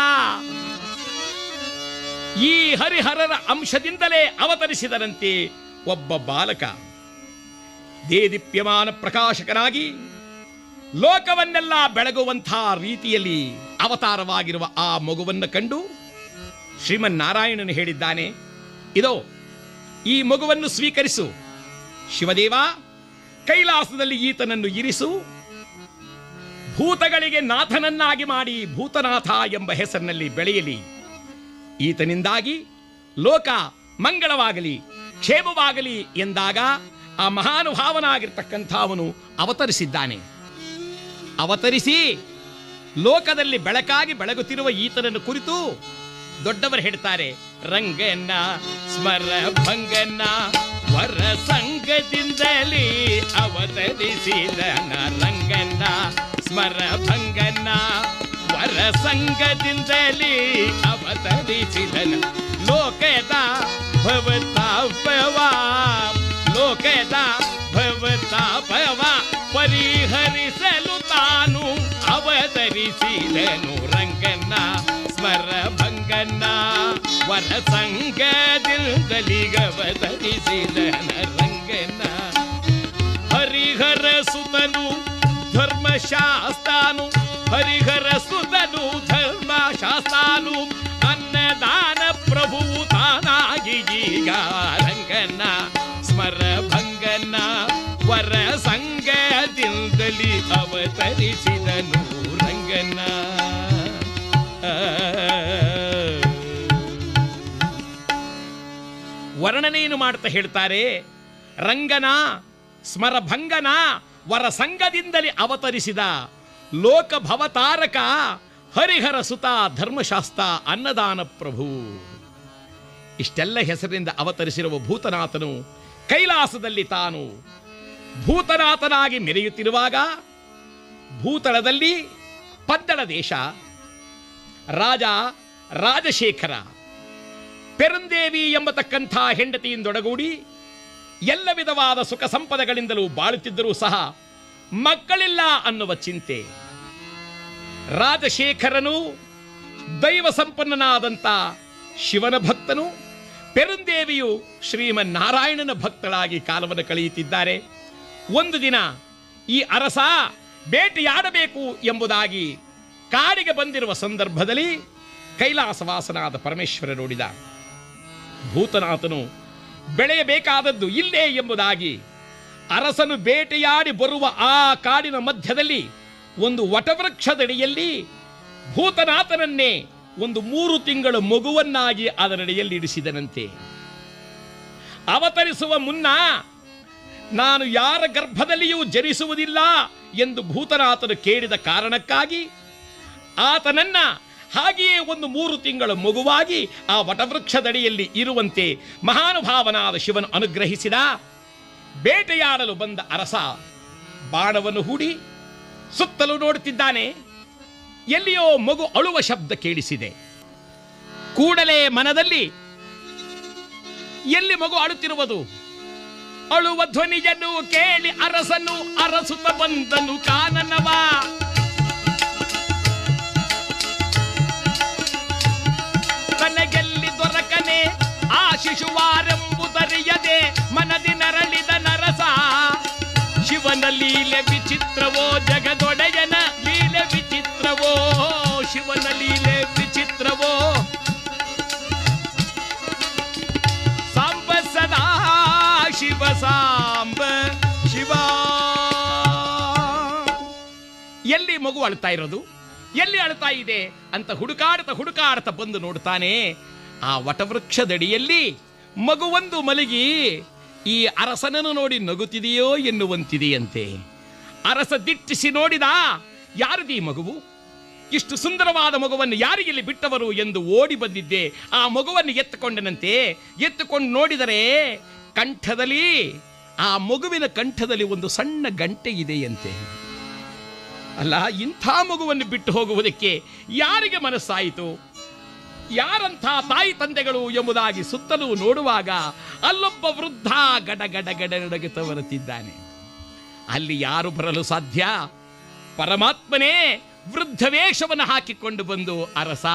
ಈ ಹರಿಹರರ ಅಂಶದಿಂದಲೇ ಅವತರಿಸಿದನಂತೆ ಒಬ್ಬ ಬಾಲಕ. ದೇದೀಪ್ಯಮಾನ ಪ್ರಕಾಶಕನಾಗಿ ಲೋಕವನ್ನೆಲ್ಲ ಬೆಳಗುವಂಥ ರೀತಿಯಲ್ಲಿ ಅವತಾರವಾಗಿರುವ ಆ ಮಗುವನ್ನು ಕಂಡು ಶ್ರೀಮನ್ನಾರಾಯಣನು ಹೇಳಿದ್ದಾನೆ, ಇದೋ ಈ ಮಗುವನ್ನು ಸ್ವೀಕರಿಸು. ಶಿವದೇವ, ಕೈಲಾಸದಲ್ಲಿ ಈತನನ್ನು ಇರಿಸು. ಭೂತಗಳಿಗೆ ನಾಥನನ್ನಾಗಿ ಮಾಡಿ ಭೂತನಾಥ ಎಂಬ ಹೆಸರಿನಲ್ಲಿ ಬೆಳೆಯಲಿ. ಈತನಿಂದಾಗಿ ಲೋಕ ಮಂಗಳವಾಗಲಿ, ಕ್ಷೇಮವಾಗಲಿ ಎಂದಾಗ ಆ ಮಹಾನುಭಾವನಾಗಿರ್ತಕ್ಕಂಥವನು ಅವತರಿಸಿದ್ದಾನೆ. ಅವತರಿಸಿ ಲೋಕದಲ್ಲಿ ಬೆಳಕಾಗಿ ಬೆಳಗುತ್ತಿರುವ ಈತನನ್ನು ಕುರಿತು ದೊಡ್ಡವರು ಹೇಳ್ತಾರೆ, ರಂಗನ ಸ್ಮರ ಭಂಗನ ವರ ಸಂಗದಿಂದಲೇ ಅವತರಿಸಿದನ. ರಂಗನ ಸ್ಮರ ಭಂಗನ ವರ ಸಂಗದಿಂದಲೇ ಅವತರಿಸಿದನ. ಲೋಕದ ಭವತಾಪವ ಲೋಕದ ಭವತಾಪವ ಪರಿಹರಿಸಲು ತಾನು ಅವತರಿಸಿದನು. ರಂಗನ ಸ್ಮರ ಭಂಗನ ವರ ಸಂಗದಿಂದಲಿಗವತರಿಸಿದನ. ರಂಗನ ಹರಿಹರ ಸುತನು ಧರ್ಮಶಾಸ್ತಾನು, ಹರಿಹರ ಸುತನು ಧರ್ಮಶಾಸ್ತಾನು, ಅನ್ನದಾನ ಪ್ರಭುವು ತಾನಾಗಿ ಈಗ ರಂಗನ ಸ್ಮರ ಭಂಗನ ವರ ಸಂಗದಿಂದಲಿ ಅವತರಿಸಿದನು. ರಂಗನ ವರ್ಣನೆಯನ್ನು ಮಾಡ್ತಾ ಹೇಳ್ತಾರೆ, ರಂಗನ ಸ್ಮರಭಂಗನ ವರ ಸಂಗದಿಂದಲೇ ಅವತರಿಸಿದ ಲೋಕ ಭವತಾರಕ ಹರಿಹರ ಸುತ ಧರ್ಮಶಾಸ್ತ್ರ ಅನ್ನದಾನ ಪ್ರಭು. ಇಷ್ಟೆಲ್ಲ ಹೆಸರಿನಿಂದ ಅವತರಿಸಿರುವ ಭೂತನಾಥನು ಕೈಲಾಸದಲ್ಲಿ ತಾನು ಭೂತನಾಥನಾಗಿ ಮೆರೆಯುತ್ತಿರುವಾಗ ಭೂತಳದಲ್ಲಿ ಪದ್ದಳ ದೇಶ ರಾಜ ರಾಜಶೇಖರ ಪೆರಂದೇವಿ ಎಂಬತಕ್ಕಂಥ ಹೆಂಡತಿಯಿಂದೊಡಗೂಡಿ ಎಲ್ಲ ವಿಧವಾದ ಸುಖ ಸಂಪದಗಳಿಂದಲೂ ಬಾಳುತ್ತಿದ್ದರೂ ಸಹ ಮಕ್ಕಳಿಲ್ಲ ಅನ್ನುವ ಚಿಂತೆ. ರಾಜಶೇಖರನು ದೈವ ಸಂಪನ್ನನಾದಂಥ ಶಿವನ ಭಕ್ತನು, ಪೆರಂದೇವಿಯು ಶ್ರೀಮನ್ನಾರಾಯಣನ ಭಕ್ತಳಾಗಿ ಕಾಲವನ್ನು ಕಳೆಯುತ್ತಿದ್ದಾರೆ. ಒಂದು ದಿನ ಈ ಅರಸ ಬೇಟೆಯಾಡಬೇಕು ಎಂಬುದಾಗಿ ಕಾಡಿಗೆ ಬಂದಿರುವ ಸಂದರ್ಭದಲ್ಲಿ ಕೈಲಾಸವಾಸನಾದ ಪರಮೇಶ್ವರ ನೋಡಿದ. ಭೂತನಾಥನು ಬೆಳೆಯಬೇಕಾದದ್ದು ಇಲ್ಲೇ ಎಂಬುದಾಗಿ ಅರಸನು ಬೇಟೆಯಾಡಿ ಬರುವ ಆ ಕಾಡಿನ ಮಧ್ಯದಲ್ಲಿ ಒಂದು ವಟವೃಕ್ಷದಡಿಯಲ್ಲಿ ಭೂತನಾಥನನ್ನೇ ಒಂದು 3 ತಿಂಗಳ ಮಗುವನ್ನಾಗಿ ಅದರಡಿಯಲ್ಲಿ ಇಡಿಸಿದನಂತೆ. ಅವತರಿಸುವ ಮುನ್ನ ನಾನು ಯಾರ ಗರ್ಭದಲ್ಲಿಯೂ ಜನಿಸುವುದಿಲ್ಲ ಎಂದು ಭೂತನಾಥನು ಕೇಳಿದ ಕಾರಣಕ್ಕಾಗಿ ಆತನನ್ನ ಹಾಗೆಯೇ ಒಂದು 3 ತಿಂಗಳ ಮಗುವಾಗಿ ಆ ವಟವೃಕ್ಷದಡಿಯಲ್ಲಿ ಇರುವಂತೆ ಮಹಾನುಭಾವನಾದ ಶಿವನು ಅನುಗ್ರಹಿಸಿದ. ಬೇಟೆಯಾಡಲು ಬಂದ ಅರಸ ಬಾಣವನ್ನು ಹೂಡಿ ಸುತ್ತಲೂ ನೋಡುತ್ತಿದ್ದಾನೆ. ಎಲ್ಲಿಯೋ ಮಗು ಅಳುವ ಶಬ್ದ ಕೇಳಿಸಿದೆ. ಕೂಡಲೇ ಮನದಲ್ಲಿ ಎಲ್ಲಿ ಮಗು ಅಳುತ್ತಿರುವುದು, ಅಳುವ ಧ್ವನಿಯನ್ನು ಕೇಳಿ ಅರಸನು ಅರಸುತ್ತ ಬಂದನು ಕಾನನವ. ತನಗೆಲ್ಲಿ ದೊರಕನೆ ಆ ಶಿಶುವಾರೆಂಬುದರಿಯದೆ ಮನದಿ ನರಳಿದ ನರಸ. ಶಿವನ ಲೀಲೆ ವಿಚಿತ್ರವೋ, ಜಗದೊಡೆಯನ ಲೀಲೆ ವಿಚಿತ್ರವೋ, ಶಿವನ ಲೀಲೆ ವಿಚಿತ್ರವೋ. ಸಾಂಬ ಸದಾ ಶಿವ, ಸಾಂಬ ಶಿವ. ಎಲ್ಲಿ ಮಗು ಅಳ್ತಾ ಇರೋದು, ಎಲ್ಲಿ ಅಳ್ತಾ ಇದೆ ಅಂತ ಹುಡುಕಾಡ್ತಾ ಬಂದು ನೋಡ್ತಾನೆ. ಆ ವಟವೃಕ್ಷದಡಿಯಲ್ಲಿ ಮಗುವೊಂದು ಮಲಗಿ ಈ ಅರಸನನ್ನು ನೋಡಿ ನಗುತ್ತಿದೆಯೋ ಎನ್ನುವಂತಿದೆಯಂತೆ. ಅರಸ ದಿಟ್ಟಿಸಿ ನೋಡಿದ, ಯಾರದೀ ಮಗುವು? ಇಷ್ಟು ಸುಂದರವಾದ ಮಗುವನ್ನು ಯಾರಿಗೆಲ್ಲಿ ಬಿಟ್ಟವರು ಎಂದು ಓಡಿ ಬಂದಿದ್ದೆ. ಆ ಮಗುವನ್ನು ಎತ್ತುಕೊಂಡನಂತೆ. ಎತ್ತುಕೊಂಡು ನೋಡಿದರೆ ಕಂಠದಲ್ಲಿ, ಆ ಮಗುವಿನ ಕಂಠದಲ್ಲಿ ಒಂದು ಸಣ್ಣ ಗಂಟೆ ಇದೆಯಂತೆ. ಅಲ್ಲ, ಇಂಥ ಮಗುವನ್ನು ಬಿಟ್ಟು ಹೋಗುವುದಕ್ಕೆ ಯಾರಿಗೆ ಮನಸ್ಸಾಯಿತು? ಯಾರಂಥ ತಾಯಿ ತಂದೆಗಳು ಎಂಬುದಾಗಿ ಸುತ್ತಲೂ ನೋಡುವಾಗ ಅಲ್ಲೊಬ್ಬ ವೃದ್ಧ ಗಡಗಡ ನಡುಗುತ್ತಾ ಬರುತ್ತಿದ್ದಾನೆ. ಅಲ್ಲಿ ಯಾರು ಬರಲು ಸಾಧ್ಯ? ಪರಮಾತ್ಮನೇ ವೃದ್ಧ ವೇಷವನ್ನು ಹಾಕಿಕೊಂಡು ಬಂದು, ಅರಸ,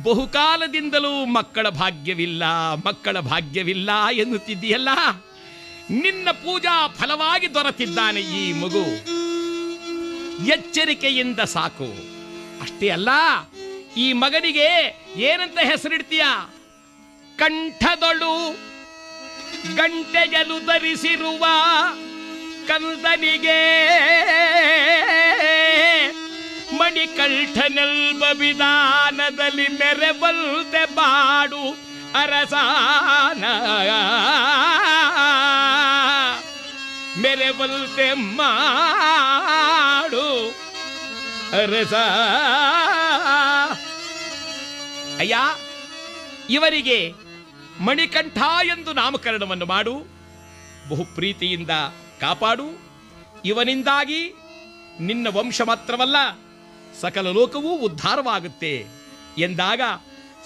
ಬಹುಕಾಲದಿಂದಲೂ ಮಕ್ಕಳ ಭಾಗ್ಯವಿಲ್ಲ ಎನ್ನುತ್ತಿದ್ದೀಯಲ್ಲ, ನಿನ್ನ ಪೂಜಾ ಫಲವಾಗಿ ದೊರೆತಿದ್ದಾನೆ ಈ ಮಗು. ಎಚ್ಚರಿಕೆಯಿಂದ ಸಾಕು. ಅಷ್ಟೇ ಅಲ್ಲ, ಈ ಮಗನಿಗೆ ಏನಂತ ಹೆಸರಿಡ್ತೀಯ? ಕಂಠದೊಳು ಗಂಟೆಯಲು ಧರಿಸಿರುವ ಕಂದನಿಗೆ ಮಣಿಕಂಠನೆಲ್ಬ ವಿಧಾನದಲ್ಲಿ ಮೆರೆವಲ್ದೆ ಬಾಡು ಅರಸಾನ, ಮೆರೆವಲ್ದೆ ಮಾಡು ಅರಸ. ಅಯ್ಯ, ಇವರಿಗೆ ಮಣಿಕಂಠ ಎಂದು ನಾಮಕರಣವನ್ನು ಮಾಡು, ಬಹು ಪ್ರೀತಿಯಿಂದ ಕಾಪಾಡು. ಇವನಿಂದಾಗಿ ನಿನ್ನ ವಂಶ ಮಾತ್ರವಲ್ಲ, ಸಕಲ ಲೋಕವೂ ಉದ್ಧಾರವಾಗುತ್ತೆ ಎಂದಾಗ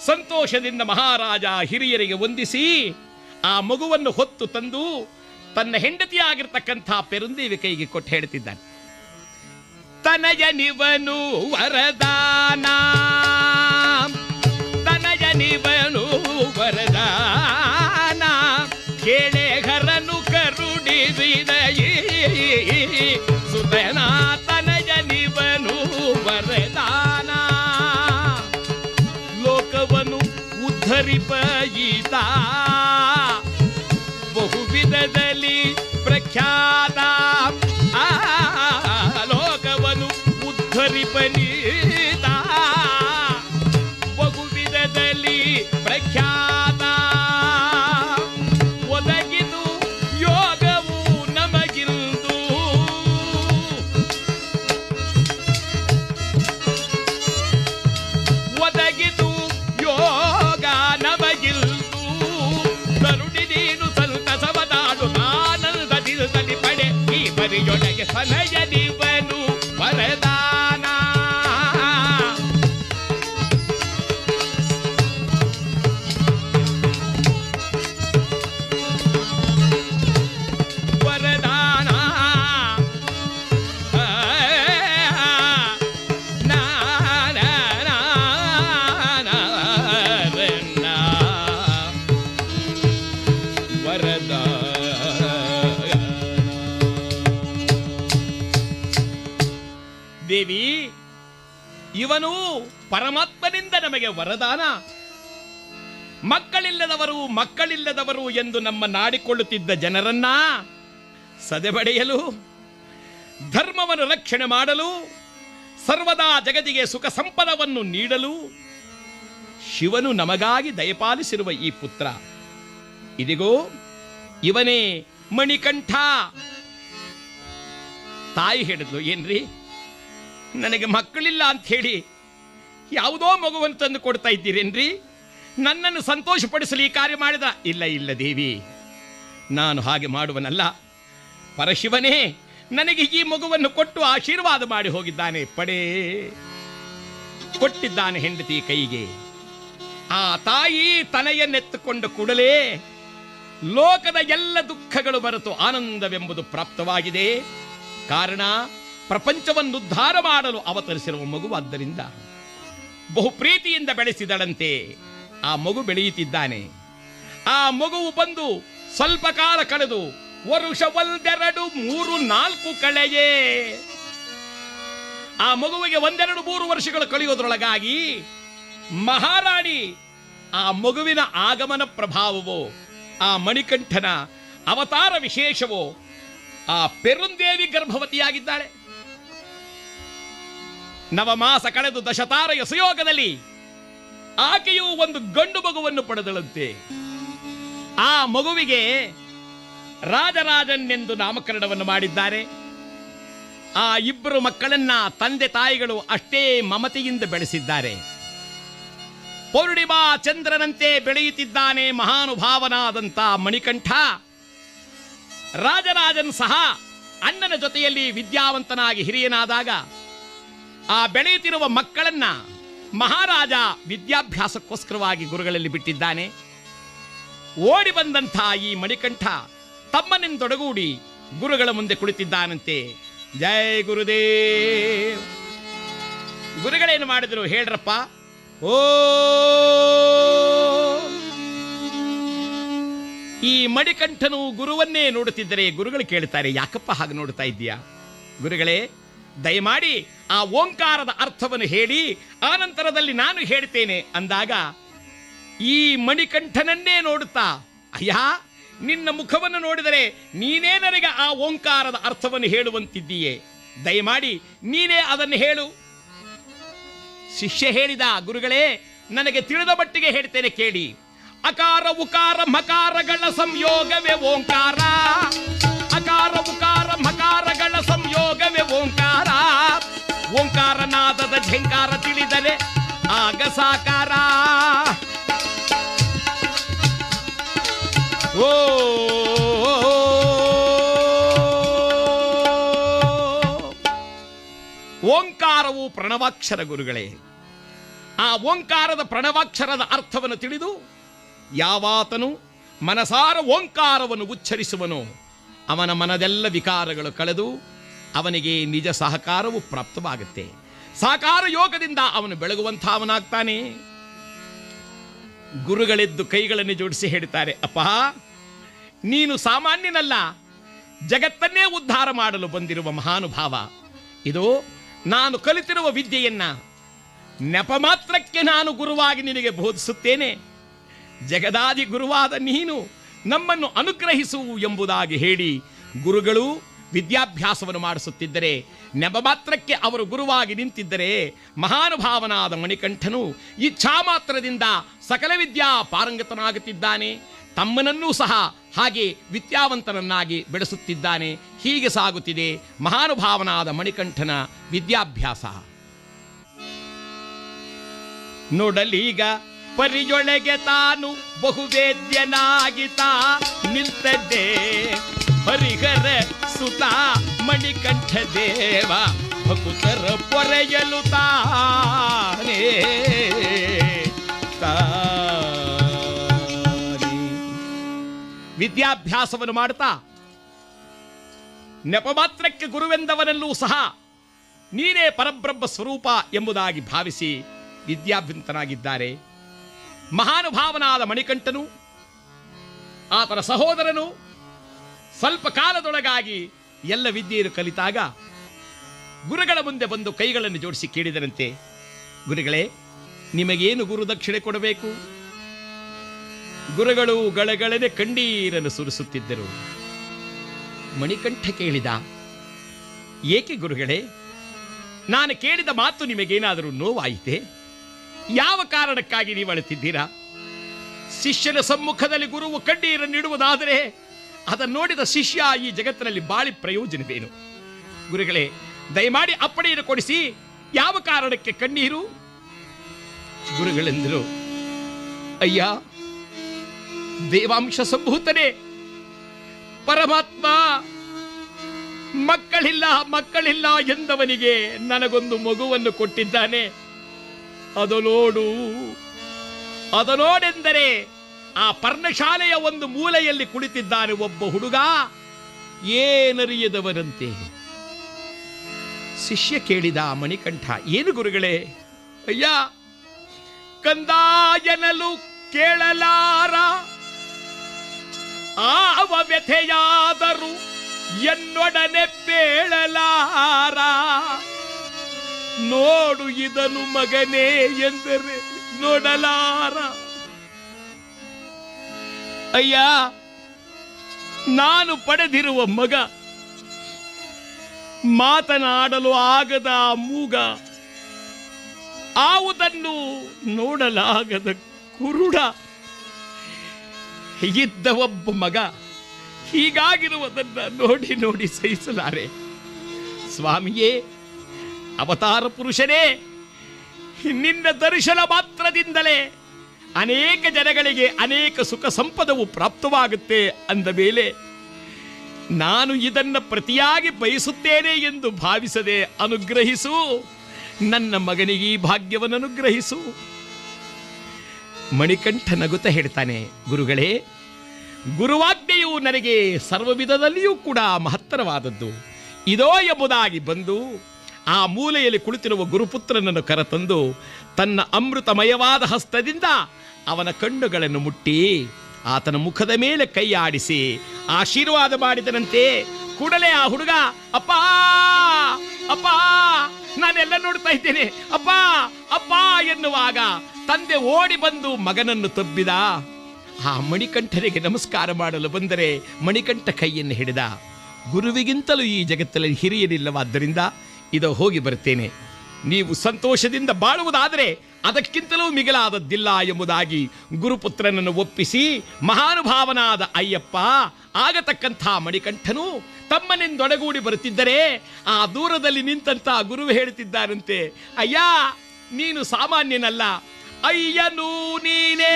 ಸಂತೋಷದಿಂದ ಮಹಾರಾಜ ಹಿರಿಯರಿಗೆ ವಂದಿಸಿ ಆ ಮಗುವನ್ನು ಹೊತ್ತು ತಂದು ತನ್ನ ಹೆಂಡತಿಯಾಗಿರ್ತಕ್ಕಂಥ ಪೆರುಂದೇವಿ ಕೈಗೆ ಕೊಟ್ಟು ಹೇಳ್ತಿದ್ದಾನೆ. ತನಯನಿವನು ವರದಾನ, ತನಯನಿವನು ವರದಾನ, ಕೇಳೆಗರನು ಕರುಣಿಸಿದ ಸುತನ. ತನಯನಿವನು ವರದಾನ, ಲೋಕವನ್ನು ಉದ್ಧರಿಪ ಈತ, ಬಹುವಿಧದಲ್ಲಿ ಪ್ರಖ್ಯಾತ. ಲೋಕವನ್ನು ಉದ್ಧರಿಪನೀತ, ಬಹುವಿಧದಲ್ಲಿ ಪ್ರಖ್ಯಾತ. ಒದಗಿದು ಯೋಗವು ನಮಗಿಂದು, ಒದಗಿದು ಯೋಗ ನಮಗಿಂದು. ಕರುಣಿದೀನು ಸಂತಸವದಾಡು ಆನಂದದಲ್ಲಿ ಪಡೆ ಈ ಪರಿಯೊಳಗೆ ಸನಯನಿವನು ವರದಾನ. ವರದಾನ ದೇವಿ, ಇವನು ಪರಮಾತ್ಮನಿಂದ ನಮಗೆ ವರದಾನ. ಮಕ್ಕಳಿಲ್ಲದವರು ಎಂದು ನಮ್ಮ ನಾಡಿಕೊಳ್ಳುತ್ತಿದ್ದ ಜನರನ್ನ ಸದೆಬಡೆಯಲು, ಧರ್ಮವನ್ನು ರಕ್ಷಣೆ ಮಾಡಲು, ಸರ್ವದಾ ಜಗತ್ತಿಗೆ ಸುಖ ಸಂಪದವನ್ನು ನೀಡಲು ಶಿವನು ನಮಗಾಗಿ ದಯಪಾಲಿಸಿರುವ ಈ ಪುತ್ರ, ಇದಿಗೋ ಇವನೇ ಮಣಿಕಂಠ. ತಾಯಿ ಹೇಳಿದ್ಲು, ಏನ್ರಿ ನನಗೆ ಮಕ್ಕಳಿಲ್ಲ ಅಂತ ಹೇಳಿ ಯಾವುದೋ ಮಗುವನ್ನು ತಂದು ಕೊಡ್ತಾ ಇದ್ದೀರೇನ್ರಿ? ನನ್ನನ್ನು ಸಂತೋಷಪಡಿಸಲು ಈ ಕಾರ್ಯ ಮಾಡಿದ? ಇಲ್ಲ ದೇವಿ, ನಾನು ಹಾಗೆ ಮಾಡುವನಲ್ಲ. ಪರಶಿವನೇ ನನಗೆ ಈ ಮಗುವನ್ನು ಕೊಟ್ಟು ಆಶೀರ್ವಾದ ಮಾಡಿ ಹೋಗಿದ್ದಾನೆ. ಪಡೆ ಕೊಟ್ಟಿದ್ದಾನೆ ಹೆಂಡತಿ ಕೈಗೆ. ಆ ತಾಯಿ ತನೆಯನ್ನೆತ್ತುಕೊಂಡ ಕೂಡಲೇ ಲೋಕದ ಎಲ್ಲ ದುಃಖಗಳು ಮರೆತು ಆನಂದವೆಂಬುದು ಪ್ರಾಪ್ತವಾಗಿದೆ. ಕಾರಣ ಪ್ರಪಂಚವನ್ನುದ್ಧಾರ ಮಾಡಲು ಅವತರಿಸಿರುವ ಮಗುವಾದ್ದರಿಂದ ಬಹು ಪ್ರೀತಿಯಿಂದ ಬೆಳೆಸಿದಳಂತೆ. ಆ ಮಗು ಬೆಳೆಯುತ್ತಿದ್ದಾನೆ. ಆ ಮಗುವು ಬಂದು ಸ್ವಲ್ಪ ಕಾಲ ಕಳೆದು ವರುಷ 1, 2, 3, 4 ಕಳೆಯೇ. ಆ ಮಗುವಿಗೆ 1, 2, 3 ವರ್ಷಗಳು ಕಳೆಯೋದ್ರೊಳಗಾಗಿ ಮಹಾರಾಣಿ ಆ ಮಗುವಿನ ಆಗಮನ ಪ್ರಭಾವವೋ, ಆ ಮಣಿಕಂಠನ ಅವತಾರ ವಿಶೇಷವೋ, ಆ ಪೆರುಂದೇವಿ ಗರ್ಭವತಿಯಾಗಿದ್ದಾಳೆ. ನವಮಾಸ ಕಳೆದು ದಶತಾರ ಸುಯೋಗದಲ್ಲಿ ಆಕೆಯು ಒಂದು ಗಂಡು ಮಗುವನ್ನು ಪಡೆದಳಂತೆ. ಆ ಮಗುವಿಗೆ ರಾಜರಾಜನೆಂದು ನಾಮಕರಣವನ್ನು ಮಾಡಿದ್ದಾರೆ. ಆ ಇಬ್ಬರು ಮಕ್ಕಳನ್ನ ತಂದೆ ತಾಯಿಗಳು ಅಷ್ಟೇ ಮಮತೆಯಿಂದ ಬೆಳೆಸಿದ್ದಾರೆ. ಪೌರ್ಣಿಮಾ ಚಂದ್ರನಂತೆ ಬೆಳೆಯುತ್ತಿದ್ದಾನೆ ಮಹಾನುಭಾವನಾದಂಥ ಮಣಿಕಂಠ. ರಾಜರಾಜನ್ ಸಹ ಅಣ್ಣನ ಜೊತೆಯಲ್ಲಿ ವಿದ್ಯಾವಂತನಾಗಿ ಹಿರಿಯನಾದಾಗ ಆ ಬೆಳೆಯುತ್ತಿರುವ ಮಕ್ಕಳನ್ನ ಮಹಾರಾಜ ವಿದ್ಯಾಭ್ಯಾಸಕ್ಕೋಸ್ಕರವಾಗಿ ಗುರುಗಳಲ್ಲಿ ಬಿಟ್ಟಿದ್ದಾನೆ. ಓಡಿ ಬಂದಂಥ ಈ ಮಣಿಕಂಠ ತಮ್ಮನೆಂದೊಡಗೂಡಿ ಗುರುಗಳ ಮುಂದೆ ಕುಳಿತಿದ್ದಾನಂತೆ. ಜೈ ಗುರುದೇವ್. ಗುರುಗಳೇನು ಮಾಡಿದ್ರು ಹೇಳ್ರಪ್ಪ. ಓ, ಈ ಮಣಿಕಂಠನು ಗುರುವನ್ನೇ ನೋಡುತ್ತಿದ್ದರೆ ಗುರುಗಳು ಕೇಳ್ತಾರೆ, ಯಾಕಪ್ಪ ಹಾಗೆ ನೋಡ್ತಾ ಇದ್ದೀಯಾ? ಗುರುಗಳೇ, ದಯಮಾಡಿ ಆ ಓಂಕಾರದ ಅರ್ಥವನ್ನು ಹೇಳಿ ಆನಂತರದಲ್ಲಿ ನಾನು ಹೇಳ್ತೇನೆ ಅಂದಾಗ ಈ ಮಣಿಕಂಠನನ್ನೇ ನೋಡುತ್ತಾ, ಅಯ್ಯ, ನಿನ್ನ ಮುಖವನ್ನು ನೋಡಿದರೆ ನೀನೇ ನನಗೆ ಆ ಓಂಕಾರದ ಅರ್ಥವನ್ನು ಹೇಳುವಂತಿದ್ದೀಯೇ, ದಯಮಾಡಿ ನೀನೇ ಅದನ್ನು ಹೇಳು. ಶಿಷ್ಯ ಹೇಳಿದ, ಗುರುಗಳೇ, ನನಗೆ ತಿಳಿದ ಮಟ್ಟಿಗೆ ಹೇಳ್ತೇನೆ ಕೇಳಿ. ಅಕಾರ ಉಕಾರ ಮಕಾರಗಳ ಸಂಯೋಗವೇ ಓಂಕಾರ. ಅಕಾರ ಉಕಾರ ಮಕಾರಗಳ ಸಂಯೋಗವೇ ಓಂಕಾರ. ಓಂಕಾರನಾದದ ಝಂಕಾರ ತಿಳಿದರೆ ಆಗ ಸಾಕಾರ. ಓ ಓಂಕಾರವು ಪ್ರಣವಾಕ್ಷರ ಗುರುಗಳೇ. ಆ ಓಂಕಾರದ ಪ್ರಣವಾಕ್ಷರದ ಅರ್ಥವನ್ನು ತಿಳಿದು ಯಾವಾತನು ಮನಸಾರ ಓಂಕಾರವನ್ನು ಉಚ್ಚರಿಸುವನು ಅವನ ಮನದೆಲ್ಲ ವಿಕಾರಗಳು ಕಳೆದು ಅವನಿಗೆ ನಿಜ ಸಹಕಾರವು ಪ್ರಾಪ್ತವಾಗುತ್ತೆ. ಸಾಕಾರ ಯೋಗದಿಂದ ಅವನು ಬೆಳಗುವಂಥವನಾಗ್ತಾನೆ. ಗುರುಗಳೆದ್ದು ಕೈಗಳನ್ನು ಜೋಡಿಸಿ ಹೇಳ್ತಾರೆ, ಅಪ್ಪ, ನೀನು ಸಾಮಾನ್ಯನಲ್ಲ, ಜಗತ್ತನ್ನೇ ಉದ್ಧಾರ ಮಾಡಲು ಬಂದಿರುವ ಮಹಾನುಭಾವ. ಇದು ನಾನು ಕಲಿತಿರುವ ವಿದ್ಯೆಯನ್ನ ನೆಪ ಮಾತ್ರಕ್ಕೆ ನಾನು ಗುರುವಾಗಿ ನಿನಗೆ ಬೋಧಿಸುತ್ತೇನೆ. ಜಗದಾದಿ ಗುರುವಾದ ನೀನು ನಮ್ಮನ್ನು ಅನುಗ್ರಹಿಸು ಎಂಬುದಾಗಿ ಹೇಳಿ ಗುರುಗಳು ವಿದ್ಯಾಭ್ಯಾಸವನ್ನು ಮಾಡಿಸುತ್ತಿದ್ದರೆ, ನೆಪ ಮಾತ್ರಕ್ಕೆ ಅವರು ಗುರುವಾಗಿ ನಿಂತಿದ್ದರೆ, ಮಹಾನುಭಾವನಾದ ಮಣಿಕಂಠನು ಇಚ್ಛಾ ಮಾತ್ರದಿಂದ ಸಕಲ ವಿದ್ಯಾ ಪಾರಂಗತನಾಗುತ್ತಿದ್ದಾನೆ. ತಮ್ಮನನ್ನೂ ಸಹ ಹಾಗೆ ವಿದ್ಯಾವಂತನನ್ನಾಗಿ ಬೆಳೆಸುತ್ತಿದ್ದಾನೆ. ಹೀಗೆ ಸಾಗುತ್ತಿದೆ ಮಹಾನುಭಾವನಾದ ಮಣಿಕಂಠನ ವಿದ್ಯಾಭ್ಯಾಸ. ನೋಡಲೀಗ ಪರಿಯೊಳಗೆ ತಾನು ಬಹುವೇದ್ಯನಾಗಿತ ನಿಲ್ತದ್ದೇ ಹರಿಹರ ಸುತ ಮಣಿಕಂಠ ದೇವ ಭಕುತರ ಪೊರೆಯಲು ತಾನೇ ವಿದ್ಯಾಭ್ಯಾಸವನ್ನು ಮಾಡುತ್ತಾ ನೆಪ ಮಾತ್ರಕ್ಕೆ ಗುರುವೆಂದವನಲ್ಲೂ ಸಹ ನೀನೇ ಪರಬ್ರಹ್ಮ ಸ್ವರೂಪ ಎಂಬುದಾಗಿ ಭಾವಿಸಿ ವಿದ್ಯಾಭ್ಯಂತನಾಗಿದ್ದಾರೆ. ಮಹಾನುಭಾವನಾದ ಮಣಿಕಂಠನು ಆತನ ಸಹೋದರನು ಸ್ವಲ್ಪ ಕಾಲದೊಳಗಾಗಿ ಎಲ್ಲ ವಿದ್ಯೆಯನ್ನು ಕಲಿತಾಗ ಗುರುಗಳ ಮುಂದೆ ಬಂದು ಕೈಗಳನ್ನು ಜೋಡಿಸಿ ಕೇಳಿದರಂತೆ, ಗುರುಗಳೇ, ನಿಮಗೇನು ಗುರು ದಕ್ಷಿಣೆ ಕೊಡಬೇಕು? ಗುರುಗಳು ಗಳಗಳನೆ ಕಣ್ಣೀರನ್ನು ಸುರಿಸುತ್ತಿದ್ದರು. ಮಣಿಕಂಠ ಕೇಳಿದ, ಏಕೆ ಗುರುಗಳೇ? ನಾನು ಕೇಳಿದ ಮಾತು ನಿಮಗೇನಾದರೂ ನೋವಾಯಿತೆ? ಯಾವ ಕಾರಣಕ್ಕಾಗಿ ನೀವು ಅಳುತ್ತಿದ್ದೀರಾ? ಶಿಷ್ಯನ ಸಮ್ಮುಖದಲ್ಲಿ ಗುರುವು ಕಣ್ಣೀರನ್ನಿಡುವುದಾದರೆ ಅದನ್ನು ನೋಡಿದ ಶಿಷ್ಯ ಈ ಜಗತ್ತಿನಲ್ಲಿ ಬಾಳಿ ಪ್ರಯೋಜನವೇನು? ಗುರುಗಳೇ, ದಯಮಾಡಿ ಅಪ್ಪಣೆಯನ್ನು ಕೊಡಿಸಿ, ಯಾವ ಕಾರಣಕ್ಕೆ ಕಣ್ಣೀರು? ಗುರುಗಳೆಂದರು, ಅಯ್ಯ, ದೇವಾಂಶ ಸಂಭೂತನೇ ಪರಮಾತ್ಮ ಮಕ್ಕಳಿಲ್ಲ ಎಂದವನಿಗೆ ನನಗೊಂದು ಮಗುವನ್ನು ಕೊಟ್ಟಿದ್ದಾನೆ. ಅದು ನೋಡು, ಅದ ನೋಡೆಂದರೆ ಆ ಪರ್ಣಶಾಲೆಯ ಒಂದು ಮೂಲೆಯಲ್ಲಿ ಕುಳಿತಿದ್ದಾನೆ ಒಬ್ಬ ಹುಡುಗ, ಏನರಿಯದವರಂತೆ. ಶಿಷ್ಯ ಕೇಳಿದ ಮಣಿಕಂಠ, ಏನು ಗುರುಗಳೇ? ಅಯ್ಯ, ಕಂದಾಯನಲು ಕೇಳಲಾರ ಆವ ವ್ಯಥೆಯಾದರು ಎನ್ನೊಡನೆ ಪೇಳಲಾರ. ನೋಡು ಇದನು ಮಗನೇ ಎಂದರೆ ನೋಡಲಾರ. ಅಯ್ಯ, ನಾನು ಪಡೆದಿರುವ ಮಗ ಮಾತನಾಡಲು ಆಗದ ಮೂಗ, ಆವುದನ್ನು ನೋಡಲಾಗದ ಕುರುಡ ಇದ್ದ ಒಬ್ಬ ಮಗ ಹೀಗಾಗಿರುವುದನ್ನು ನೋಡಿ ನೋಡಿ ಸಹಿಸಲಾರೆ. ಸ್ವಾಮಿಯೇ, ಅವತಾರ ಪುರುಷನೇ, ನಿನ್ನ ದರ್ಶನ ಮಾತ್ರದಿಂದಲೇ ಅನೇಕ ಜನಗಳಿಗೆ ಅನೇಕ ಸುಖ ಸಂಪದವು ಪ್ರಾಪ್ತವಾಗುತ್ತೆ ಅಂದ ಮೇಲೆ ನಾನು ಇದನ್ನು ಪ್ರತಿಯಾಗಿ ಬಯಸುತ್ತೇನೆ ಎಂದು ಭಾವಿಸದೆ ಅನುಗ್ರಹಿಸು. ನನ್ನ ಮಗನಿಗೆ ಈ ಭಾಗ್ಯವನ್ನು ಅನುಗ್ರಹಿಸು. ಮಣಿಕಂಠ ನಗುತ್ತ ಹೇಳ್ತಾನೆ, ಗುರುಗಳೇ, ಗುರುವಾಜ್ಞೆಯು ನನಗೆ ಸರ್ವವಿಧದಲ್ಲಿಯೂ ಕೂಡ ಮಹತ್ತರವಾದದ್ದು. ಇದೋ ಎಂಬುದಾಗಿ ಬಂದು ಆ ಮೂಲೆಯಲ್ಲಿ ಕುಳಿತಿರುವ ಗುರುಪುತ್ರನನ್ನು ಕರೆತಂದು ತನ್ನ ಅಮೃತಮಯವಾದ ಹಸ್ತದಿಂದ ಅವನ ಕಣ್ಣುಗಳನ್ನು ಮುಟ್ಟಿ ಆತನ ಮುಖದ ಮೇಲೆ ಕೈ ಆಡಿಸಿ ಆಶೀರ್ವಾದ ಮಾಡಿದನಂತೆ. ಕೂಡಲೇ ಆ ಹುಡುಗ ಅಪ್ಪ ಅಪ್ಪ ನಾನೆಲ್ಲ ನೋಡ್ತಾ ಇದ್ದೇನೆ ಅಪ್ಪ ಅಪ್ಪ ಎನ್ನುವಾಗ ತಂದೆ ಓಡಿ ಬಂದು ಮಗನನ್ನು ತಬ್ಬಿದ. ಆ ಮಣಿಕಂಠನಿಗೆ ನಮಸ್ಕಾರ ಮಾಡಲು ಬಂದರೆ ಮಣಿಕಂಠ ಕೈಯನ್ನು ಹಿಡಿದ. ಗುರುವಿಗಿಂತಲೂ ಈ ಜಗತ್ತಲ್ಲಿ ಹಿರಿಯರಿಲ್ಲವಾದ್ದರಿಂದ ಇದೋ ಹೋಗಿ ಬರ್ತೇನೆ, ನೀವು ಸಂತೋಷದಿಂದ ಬಾಳುವುದಾದರೆ ಅದಕ್ಕಿಂತಲೂ ಮಿಗಿಲಾದದ್ದಿಲ್ಲ ಎಂಬುದಾಗಿ ಗುರುಪುತ್ರನನ್ನು ಒಪ್ಪಿಸಿ ಮಹಾನುಭಾವನಾದ ಅಯ್ಯಪ್ಪ ಆಗತಕ್ಕಂಥ ಮಣಿಕಂಠನು ತಮ್ಮನೆಂದೊಡಗೂಡಿ ಬರುತ್ತಿದ್ದರೆ ಆ ದೂರದಲ್ಲಿ ನಿಂತಂತ ಗುರು ಹೇಳುತ್ತಿದ್ದಾರಂತೆ, ಅಯ್ಯ, ನೀನು ಸಾಮಾನ್ಯನಲ್ಲ, ಅಯ್ಯನೂ ನೀನೇ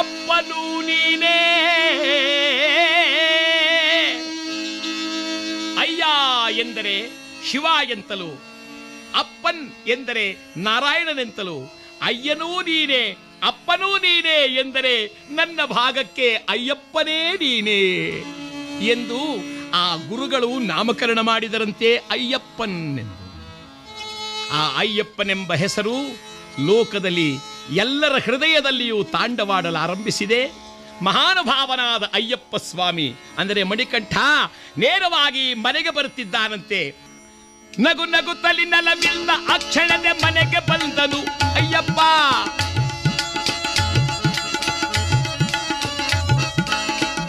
ಅಪ್ಪನೂ ನೀನೇ. ಅಯ್ಯ ಎಂದರೆ ಶಿವ ಎಂತಲೂ, ಅಪ್ಪನ್ ಎಂದರೆ ನಾರಾಯಣನೆಂತಲೂ, ಅಯ್ಯನೂ ನೀನೇ ಅಪ್ಪನೂ ನೀನೇ ಎಂದರೆ ನನ್ನ ಭಾಗಕ್ಕೆ ಅಯ್ಯಪ್ಪನೇ ನೀನೇ ಎಂದು ಆ ಗುರುಗಳು ನಾಮಕರಣ ಮಾಡಿದರಂತೆ ಅಯ್ಯಪ್ಪನೆಂದು. ಆ ಅಯ್ಯಪ್ಪನೆಂಬ ಹೆಸರು ಲೋಕದಲ್ಲಿ ಎಲ್ಲರ ಹೃದಯದಲ್ಲಿಯೂ ತಾಂಡವಾಡಲಾರಂಭಿಸಿದೆ. ಮಹಾನುಭಾವನಾದ ಅಯ್ಯಪ್ಪ ಸ್ವಾಮಿ ಅಂದರೆ ಮಣಿಕಂಠ ನೇರವಾಗಿ ಮನೆಗೆ ಬರುತ್ತಿದ್ದಾನಂತೆ. ನಗು ನಗುತ್ತಲಿ ನಲವಿಲ್ದ ಅಕ್ಷಣದೆ ಮನೆಗೆ ಬಂದನು ಅಯ್ಯಪ್ಪ.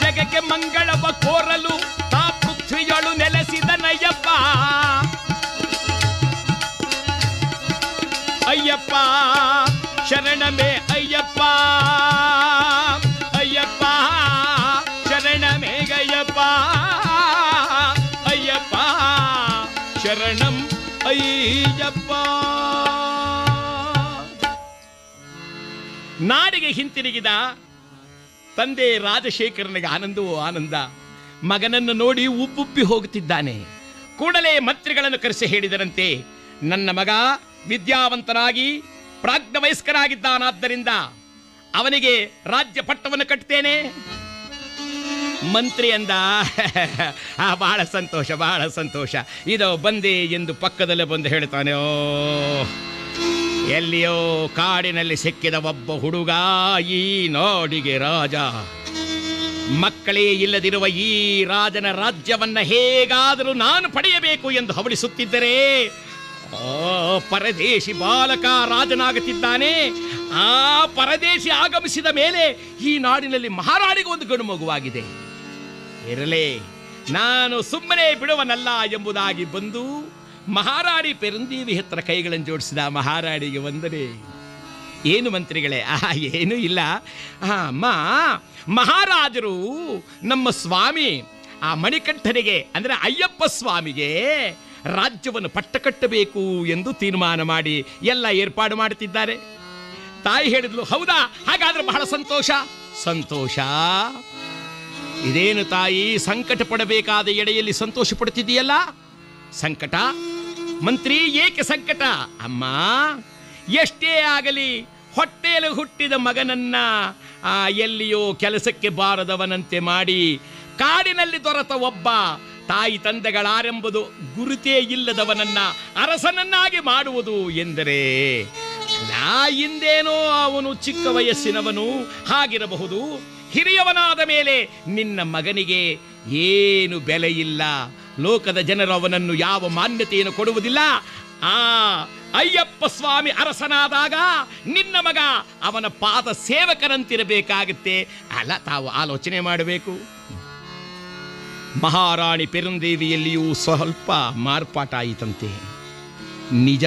ಜಗಕ್ಕೆ ಮಂಗಳವ ಕೋರಲು ತಾ ಪೃಥ್ವಿಯೊಳು ನೆಲೆಸಿದನಯ್ಯಪ್ಪ. ಅಯ್ಯಪ್ಪ ಶರಣಮೇ ಅಯ್ಯಪ್ಪ, ಅಯ್ಯಪ್ಪ ಶರಣಮೇ ಗಯ್ಯಪ್ಪ, ಅಯ್ಯಪ್ಪ ಶರಣಂ ಅಯ್ಯಪ್ಪ. ನಾಡಿಗೆ ಹಿಂತಿರುಗಿದ ತಂದೆ ರಾಜಶೇಖರನಿಗೆ ಆನಂದವೋ ಆನಂದ. ಮಗನನ್ನು ನೋಡಿ ಉಬ್ಬುಬ್ಬಿ ಹೋಗುತ್ತಿದ್ದಾನೆ. ಕೂಡಲೇ ಮಂತ್ರಿಗಳನ್ನು ಕರೆಸಿ ಹೇಳಿದರಂತೆ, ನನ್ನ ಮಗ ವಿದ್ಯಾವಂತನಾಗಿ ಪ್ರಾಜ್ಞವಯಸ್ಕನಾಗಿದ್ದಾನಾದ್ದರಿಂದ ಅವನಿಗೆ ರಾಜ್ಯ ಪಟ್ಟವನ್ನು ಕಟ್ಟುತ್ತೇನೆ. ಮಂತ್ರಿ ಅಂದ, ಬಹಳ ಸಂತೋಷ ಬಹಳ ಸಂತೋಷ, ಇದೋ ಬಂದೆ ಎಂದು ಪಕ್ಕದಲ್ಲೇ ಬಂದು ಹೇಳ್ತಾನೆ, ಓ ಎಲ್ಲಿಯೋ ಕಾಡಿನಲ್ಲಿ ಸಿಕ್ಕಿದ ಒಬ್ಬ ಹುಡುಗ ಈ ನಾಡಿಗೆ ರಾಜ. ಮಕ್ಕಳೇ ಇಲ್ಲದಿರುವ ಈ ರಾಜನ ರಾಜ್ಯವನ್ನ ಹೇಗಾದರೂ ನಾನು ಪಡೆಯಬೇಕು ಎಂದು ಹವಣಿಸುತ್ತಿದ್ದರೆ ಪರದೇಶಿ ಬಾಲಕ ರಾಜನಾಗುತ್ತಿದ್ದಾನೆ. ಆ ಪರದೇಶಿ ಆಗಮಿಸಿದ ಮೇಲೆ ಈ ನಾಡಿನಲ್ಲಿ ಮಹಾರಾಣಿಗೆ ಒಂದು ಗಂಡು ಮಗುವಾಗಿದೆ. ಇರಲೇ, ನಾನು ಸುಮ್ಮನೆ ಬಿಡುವನಲ್ಲ ಎಂಬುದಾಗಿ ಬಂದು ಮಹಾರಾಣಿ ಪೆರಂದೇವಿ ಹತ್ರ ಕೈಗಳನ್ನು ಜೋಡಿಸಿದ. ಮಹಾರಾಣಿಗೆ ವಂದನೆ. ಏನು ಮಂತ್ರಿಗಳೇ? ಏನೂ ಇಲ್ಲ ಅಮ್ಮ, ಮಹಾರಾಜರು ನಮ್ಮ ಸ್ವಾಮಿ ಆ ಮಣಿಕಂಠನಿಗೆ ಅಂದರೆ ಅಯ್ಯಪ್ಪ ಸ್ವಾಮಿಗೆ ರಾಜ್ಯವನ್ನು ಪಟ್ಟ ಕಟ್ಟಬೇಕು ಎಂದು ತೀರ್ಮಾನ ಮಾಡಿ ಎಲ್ಲ ಏರ್ಪಾಡು ಮಾಡುತ್ತಿದ್ದಾರೆ. ತಾಯಿ ಹೇಳಿದ್ಲು, ಹೌದಾ, ಹಾಗಾದ್ರೆ ಬಹಳ ಸಂತೋಷ. ಸಂತೋಷ ಇದೇನು ತಾಯಿ, ಸಂಕಟ ಪಡಬೇಕಾದ ಎಡೆಯಲ್ಲಿ ಸಂತೋಷ ಪಡುತ್ತಿದೆಯಲ್ಲ? ಸಂಕಟ ಮಂತ್ರಿ, ಏಕೆ ಸಂಕಟ? ಅಮ್ಮ, ಎಷ್ಟೇ ಆಗಲಿ ಹೊಟ್ಟೆಯಲ್ಲಿ ಹುಟ್ಟಿದ ಮಗನನ್ನ ಎಲ್ಲಿಯೋ ಕೆಲಸಕ್ಕೆ ಬಾರದವನಂತೆ ಮಾಡಿ ಕಾಡಿನಲ್ಲಿ ದೊರೆತ ಒಬ್ಬ ತಾಯಿ ತಂದೆಗಳಾರೆಂಬುದು ಗುರುತೇ ಇಲ್ಲದವನನ್ನ ಅರಸನನ್ನಾಗಿ ಮಾಡುವುದು ಎಂದರೆ ಹಿಂದೇನೋ ಅವನು ಚಿಕ್ಕ ವಯಸ್ಸಿನವನು ಹಾಗಿರಬಹುದು. ಹಿರಿಯವನಾದ ಮೇಲೆ ನಿನ್ನ ಮಗನಿಗೆ ಏನು ಬೆಲೆ ಇಲ್ಲ. ಲೋಕದ ಜನರು ಅವನನ್ನು ಯಾವ ಮಾನ್ಯತೆಯನ್ನು ಕೊಡುವುದಿಲ್ಲ. ಆ ಅಯ್ಯಪ್ಪ ಸ್ವಾಮಿ ಅರಸನಾದಾಗ ನಿನ್ನ ಮಗ ಅವನ ಪಾದ ಸೇವಕರಂತಿರಬೇಕಾಗುತ್ತೆ. ಅಲ್ಲ, ತಾವು ಆಲೋಚನೆ ಮಾಡಬೇಕು. ಮಹಾರಾಣಿ ಪೆರುಂದೇವಿಯಲ್ಲಿಯೂ ಸ್ವಲ್ಪ ಮಾರ್ಪಾಟಾಯಿತಂತೆ. ನಿಜ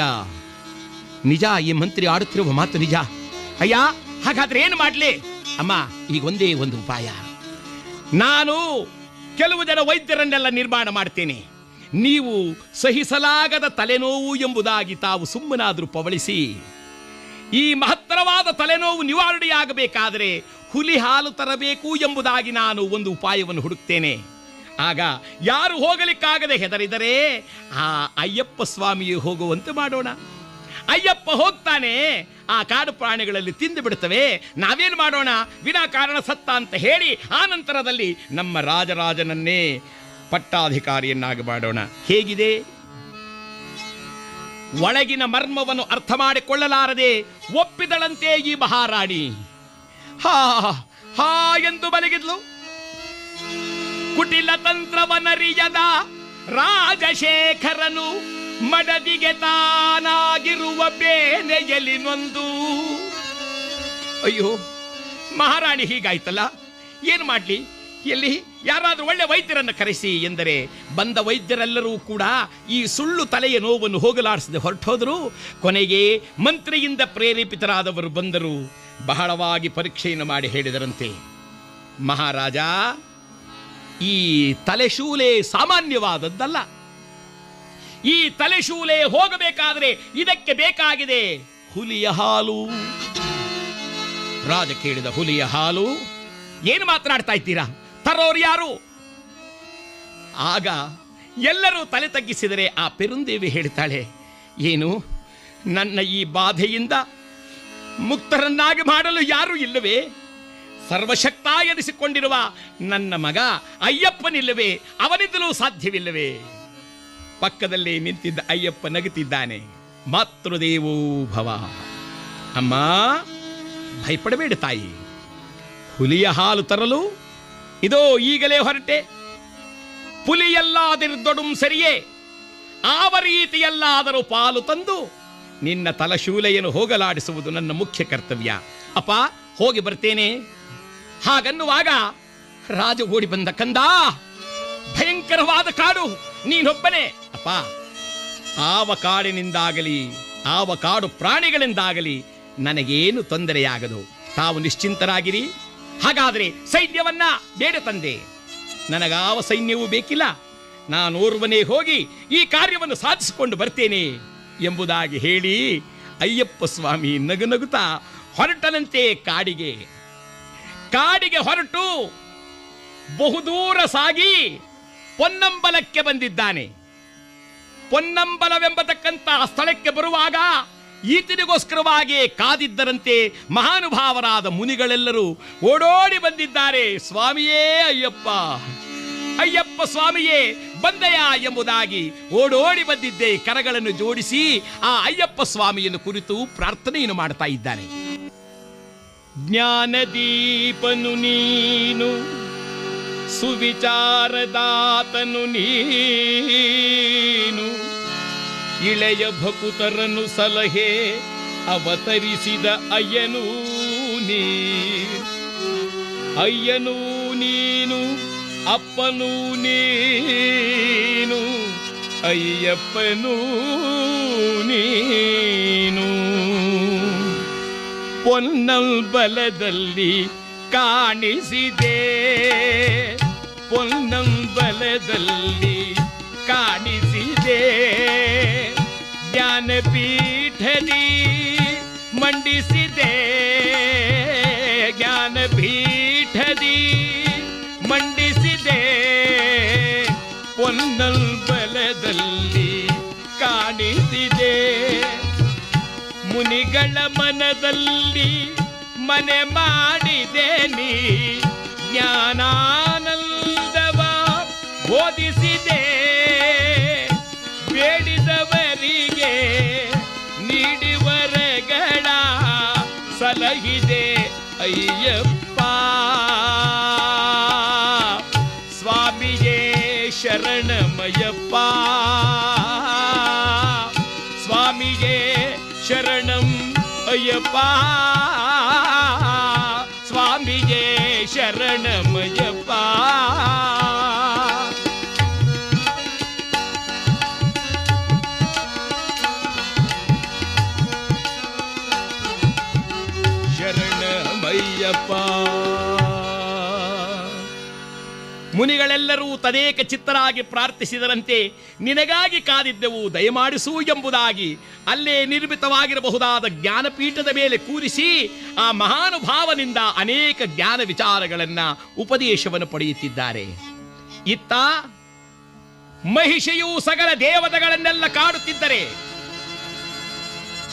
ನಿಜ, ಈ ಮಂತ್ರಿ ಆಡುತ್ತಿರುವ ಮಾತು ನಿಜ. ಅಯ್ಯ, ಹಾಗಾದ್ರೆ ಏನು ಮಾಡಲಿ ಅಮ್ಮ? ಈಗ ಒಂದೇ ಒಂದು ಉಪಾಯ. ನಾನು ಕೆಲವು ಜನ ವೈದ್ಯರನ್ನೆಲ್ಲ ನಿರ್ಮಾಣ ಮಾಡ್ತೇನೆ. ನೀವು ಸಹಿಸಲಾಗದ ತಲೆನೋವು ಎಂಬುದಾಗಿ ತಾವು ಸುಮ್ಮನಾದರೂ ಪವಳಿಸಿ. ಈ ಮಹತ್ತರವಾದ ತಲೆನೋವು ನಿವಾರಣೆಯಾಗಬೇಕಾದರೆ ಹುಲಿ ಹಾಲು ತರಬೇಕು ಎಂಬುದಾಗಿ ನಾನು ಒಂದು ಉಪಾಯವನ್ನು ಹುಡುಕ್ತೇನೆ. ಆಗ ಯಾರು ಹೋಗಲಿಕ್ಕಾಗದೆ ಹೆದರಿದರೆ ಆ ಅಯ್ಯಪ್ಪ ಸ್ವಾಮಿಯು ಹೋಗುವಂತೆ ಮಾಡೋಣ. ಅಯ್ಯಪ್ಪ ಹೋಗ್ತಾನೆ, ಆ ಕಾಡು ಪ್ರಾಣಿಗಳಲ್ಲಿ ತಿಂದು ಬಿಡುತ್ತವೆ. ನಾವೇನು ಮಾಡೋಣ? ವಿನಾಕಾರಣ ಸತ್ತ ಅಂತ ಹೇಳಿ ಆ ನಂತರದಲ್ಲಿ ನಮ್ಮ ರಾಜರಾಜನನ್ನೇ ಪಟ್ಟಾಧಿಕಾರಿಯನ್ನಾಗಿ ಮಾಡೋಣ. ಹೇಗಿದೆ? ಒಳಗಿನ ಮರ್ಮವನ್ನು ಅರ್ಥ ಮಾಡಿಕೊಳ್ಳಲಾರದೆ ಒಪ್ಪಿದಳಂತೆ ಈ ಮಹಾರಾಣಿ. ಹಾ ಹಾ ಎಂದು ಬಲಗಿದ್ಲು. ಕುಟಿಲ ತಂತ್ರವನರಿಯದ ರಾಜಶೇಖರನು ಮಡದಿಗೆ ತಾನಾಗಿರುವ ಬೇನೆಯಲ್ಲಿ ನೊಂದು. ಅಯ್ಯೋ, ಮಹಾರಾಣಿ ಹೀಗಾಯ್ತಲ್ಲ, ಏನು ಮಾಡಲಿ? ಎಲ್ಲಿ ಯಾರಾದರೂ ಒಳ್ಳೆ ವೈದ್ಯರನ್ನು ಕರೆಸಿ ಎಂದರೆ ಬಂದ ವೈದ್ಯರೆಲ್ಲರೂ ಕೂಡ ಈ ಸುಳ್ಳು ತಲೆಯ ನೋವನ್ನು ಹೋಗಲಾಡಿಸದೆ ಹೊರಟೋದರು. ಕೊನೆಗೆ ಮಂತ್ರಿಯಿಂದ ಪ್ರೇರೇಪಿತರಾದವರು ಬಂದರು. ಬಹಳವಾಗಿ ಪರೀಕ್ಷೆಯನ್ನು ಮಾಡಿ ಹೇಳಿದರಂತೆ, ಮಹಾರಾಜ, ಈ ತಲೆಶೂಲೆ ಸಾಮಾನ್ಯವಾದದ್ದಲ್ಲ. ಈ ತಲೆಶೂಲೆ ಹೋಗಬೇಕಾದರೆ ಇದಕ್ಕೆ ಬೇಕಾಗಿದೆ ಹುಲಿಯ ಹಾಲು. ರಾಜ ಕೇಳಿದ, ಹುಲಿಯ ಹಾಲು? ಏನು ಮಾತನಾಡ್ತಾ ಇದ್ದೀರಾ? ತರೋರು ಯಾರು? ಆಗ ಎಲ್ಲರೂ ತಲೆ ತಗ್ಗಿಸಿದರೆ ಆ ಪೆರುಂದೇವಿ ಹೇಳ್ತಾಳೆ, ಏನು, ನನ್ನ ಈ ಬಾಧೆಯಿಂದ ಮುಕ್ತರನ್ನಾಗಿ ಮಾಡಲು ಯಾರೂ ಇಲ್ಲವೇ? ಸರ್ವಶಕ್ತ ಎನಿಸಿಕೊಂಡಿರುವ ನನ್ನ ಮಗ ಅಯ್ಯಪ್ಪನಿಲ್ಲವೇ? ಅವನಿಂದಲೂ ಸಾಧ್ಯವಿಲ್ಲವೇ? ಪಕ್ಕದಲ್ಲಿ ನಿಂತಿದ್ದ ಅಯ್ಯಪ್ಪ ನಗುತ್ತಿದ್ದಾನೆ. ಮಾತೃದೇವೋ ಭವ. ಅಮ್ಮ, ಭಯಪಡಬೇಡ ತಾಯಿ. ಹುಲಿಯ ಹಾಲು ತರಲು ಇದೋ ಈಗಲೇ ಹೊರಟೆ. ಪುಲಿಯಲ್ಲಾದಿರ್ದೊಡು ಸರಿಯೇ, ಆವ ರೀತಿಯಲ್ಲಾದರೂ ಪಾಲು ತಂದು ನಿನ್ನ ತಲಶೂಲೆಯನ್ನು ಹೋಗಲಾಡಿಸುವುದು ನನ್ನ ಮುಖ್ಯ ಕರ್ತವ್ಯ. ಅಪ್ಪ, ಹೋಗಿ ಬರ್ತೇನೆ. ಹಾಗನ್ನುವಾಗ ರಾಜ ಓಡಿ ಬಂದ. ಕಂದ, ಭಯಂಕರವಾದ ಕಾಡು, ನೀನೊಬ್ಬನೇ. ಅಪ್ಪ, ಆವ ಕಾಡಿನಿಂದಾಗಲಿ ಆವ ಕಾಡು ಪ್ರಾಣಿಗಳಿಂದಾಗಲಿ ನನಗೇನು ತೊಂದರೆಯಾಗದು. ತಾವು ನಿಶ್ಚಿಂತರಾಗಿರಿ. ಹಾಗಾದರೆ ಸೈನ್ಯವನ್ನ ಬೇಡ ತಂದೆ, ನನಗಾವ ಸೈನ್ಯವೂ ಬೇಕಿಲ್ಲ. ನಾನೋರ್ವನೇ ಹೋಗಿ ಈ ಕಾರ್ಯವನ್ನು ಸಾಧಿಸಿಕೊಂಡು ಬರ್ತೇನೆ ಎಂಬುದಾಗಿ ಹೇಳಿ ಅಯ್ಯಪ್ಪ ಸ್ವಾಮಿ ನಗು ನಗುತ್ತಾ ಹೊರಟನಂತೆ ಕಾಡಿಗೆ ಹೊರಟು ಬಹುದೂರ ಸಾಗಿ ಪೊನ್ನಂಬಲಕ್ಕೆ ಬಂದಿದ್ದಾನೆ. ಪೊನ್ನಂಬಲವೆಂಬತಕ್ಕಂಥ ಸ್ಥಳಕ್ಕೆ ಬರುವಾಗ ಈತನಿಗೋಸ್ಕರವಾಗಿ ಕಾದಿದ್ದರಂತೆ ಮಹಾನುಭಾವರಾದ ಮುನಿಗಳೆಲ್ಲರೂ ಓಡೋಡಿ ಬಂದಿದ್ದಾರೆ. ಸ್ವಾಮಿಯೇ ಅಯ್ಯಪ್ಪ, ಅಯ್ಯಪ್ಪ ಸ್ವಾಮಿಯೇ ಬಂದೆಯ ಎಂಬುದಾಗಿ ಓಡೋಡಿ ಬಂದಿದ್ದೆ. ಕರಗಳನ್ನು ಜೋಡಿಸಿ ಆ ಅಯ್ಯಪ್ಪ ಸ್ವಾಮಿಯನ್ನು ಕುರಿತು ಪ್ರಾರ್ಥನೆಯನ್ನು ಮಾಡ್ತಾ ಇದ್ದಾನೆ. ಜ್ಞಾನದೀಪನು ನೀನು, ಸುವಿಚಾರದಾತನು ನೀನು, ಇಳೆಯ ಭಕುತರನ್ನು ಸಲಹೆ ಅವತರಿಸಿದ ಅಯ್ಯನೂ ನೀನು, ಅಪ್ಪನೂ ನೀನು, ಅಯ್ಯಪ್ಪನೂ ನೀನು. ಪೊನ್ನಂಬಲದಲ್ಲಿ ಕಾಣಿಸಿದೆ, ಪೊನ್ನಂಬಲದಲ್ಲಿ ಕಾಣಿಸಿದೆ, ಜ್ಞಾನಪೀಠದಿ ಮಂಡಿಸಿದೆ, ಜ್ಞಾನಪೀಠದಿ ಮಂಡಿಸಿದೆ, ಪೊನ್ನಂಬಲದಲ್ಲಿ ಕಾಣಿಸಿದೆ. ಮುನಿಗಳ ಮನದಲ್ಲಿ ಮನೆ ಮಾಡಿದೆ ನೀ ಜ್ಞಾನಾನಂದವ ಬೋಧಿಸಿದೆ ಬೇಡಿದವರಿಗೆ ನೀಡಿವರಗಳ ಸಲಹಿದೆ ಅಯ್ಯಪ್ಪ ಸ್ವಾಮಿಯೇ ಶರಣಮಯ್ಯಪ್ಪ ಸ್ವಾಮಿಯೇ ಶರಣಂ ಅಯ್ಯಪ್ಪ ಸ್ವಾಮಿಯೇ ಶರಣಮಯ್ಯಪ್ಪ ಶರಣಮಯ್ಯಪ್ಪ. ಮುನಿಗಳೆಲ್ಲರೂ ತದೇಕ ಚಿತ್ತರಾಗಿ ಪ್ರಾರ್ಥಿಸಿದರಂತೆ ನಿನಗಾಗಿ ಕಾದಿದ್ದೆವು ದಯಮಾಡಿಸು ಎಂಬುದಾಗಿ ಅಲ್ಲೇ ನಿರ್ಮಿತವಾಗಿರಬಹುದಾದ ಜ್ಞಾನಪೀಠದ ಮೇಲೆ ಕೂರಿಸಿ ಆ ಮಹಾನುಭಾವನಿಂದ ಅನೇಕ ಜ್ಞಾನ ವಿಚಾರಗಳನ್ನು ಉಪದೇಶವನ್ನು ಪಡೆಯುತ್ತಿದ್ದಾರೆ. ಇತ್ತ ಮಹಿಷಿಯು ಸಕಲ ದೇವತೆಗಳನ್ನೆಲ್ಲ ಕಾಡುತ್ತಿದ್ದರೆ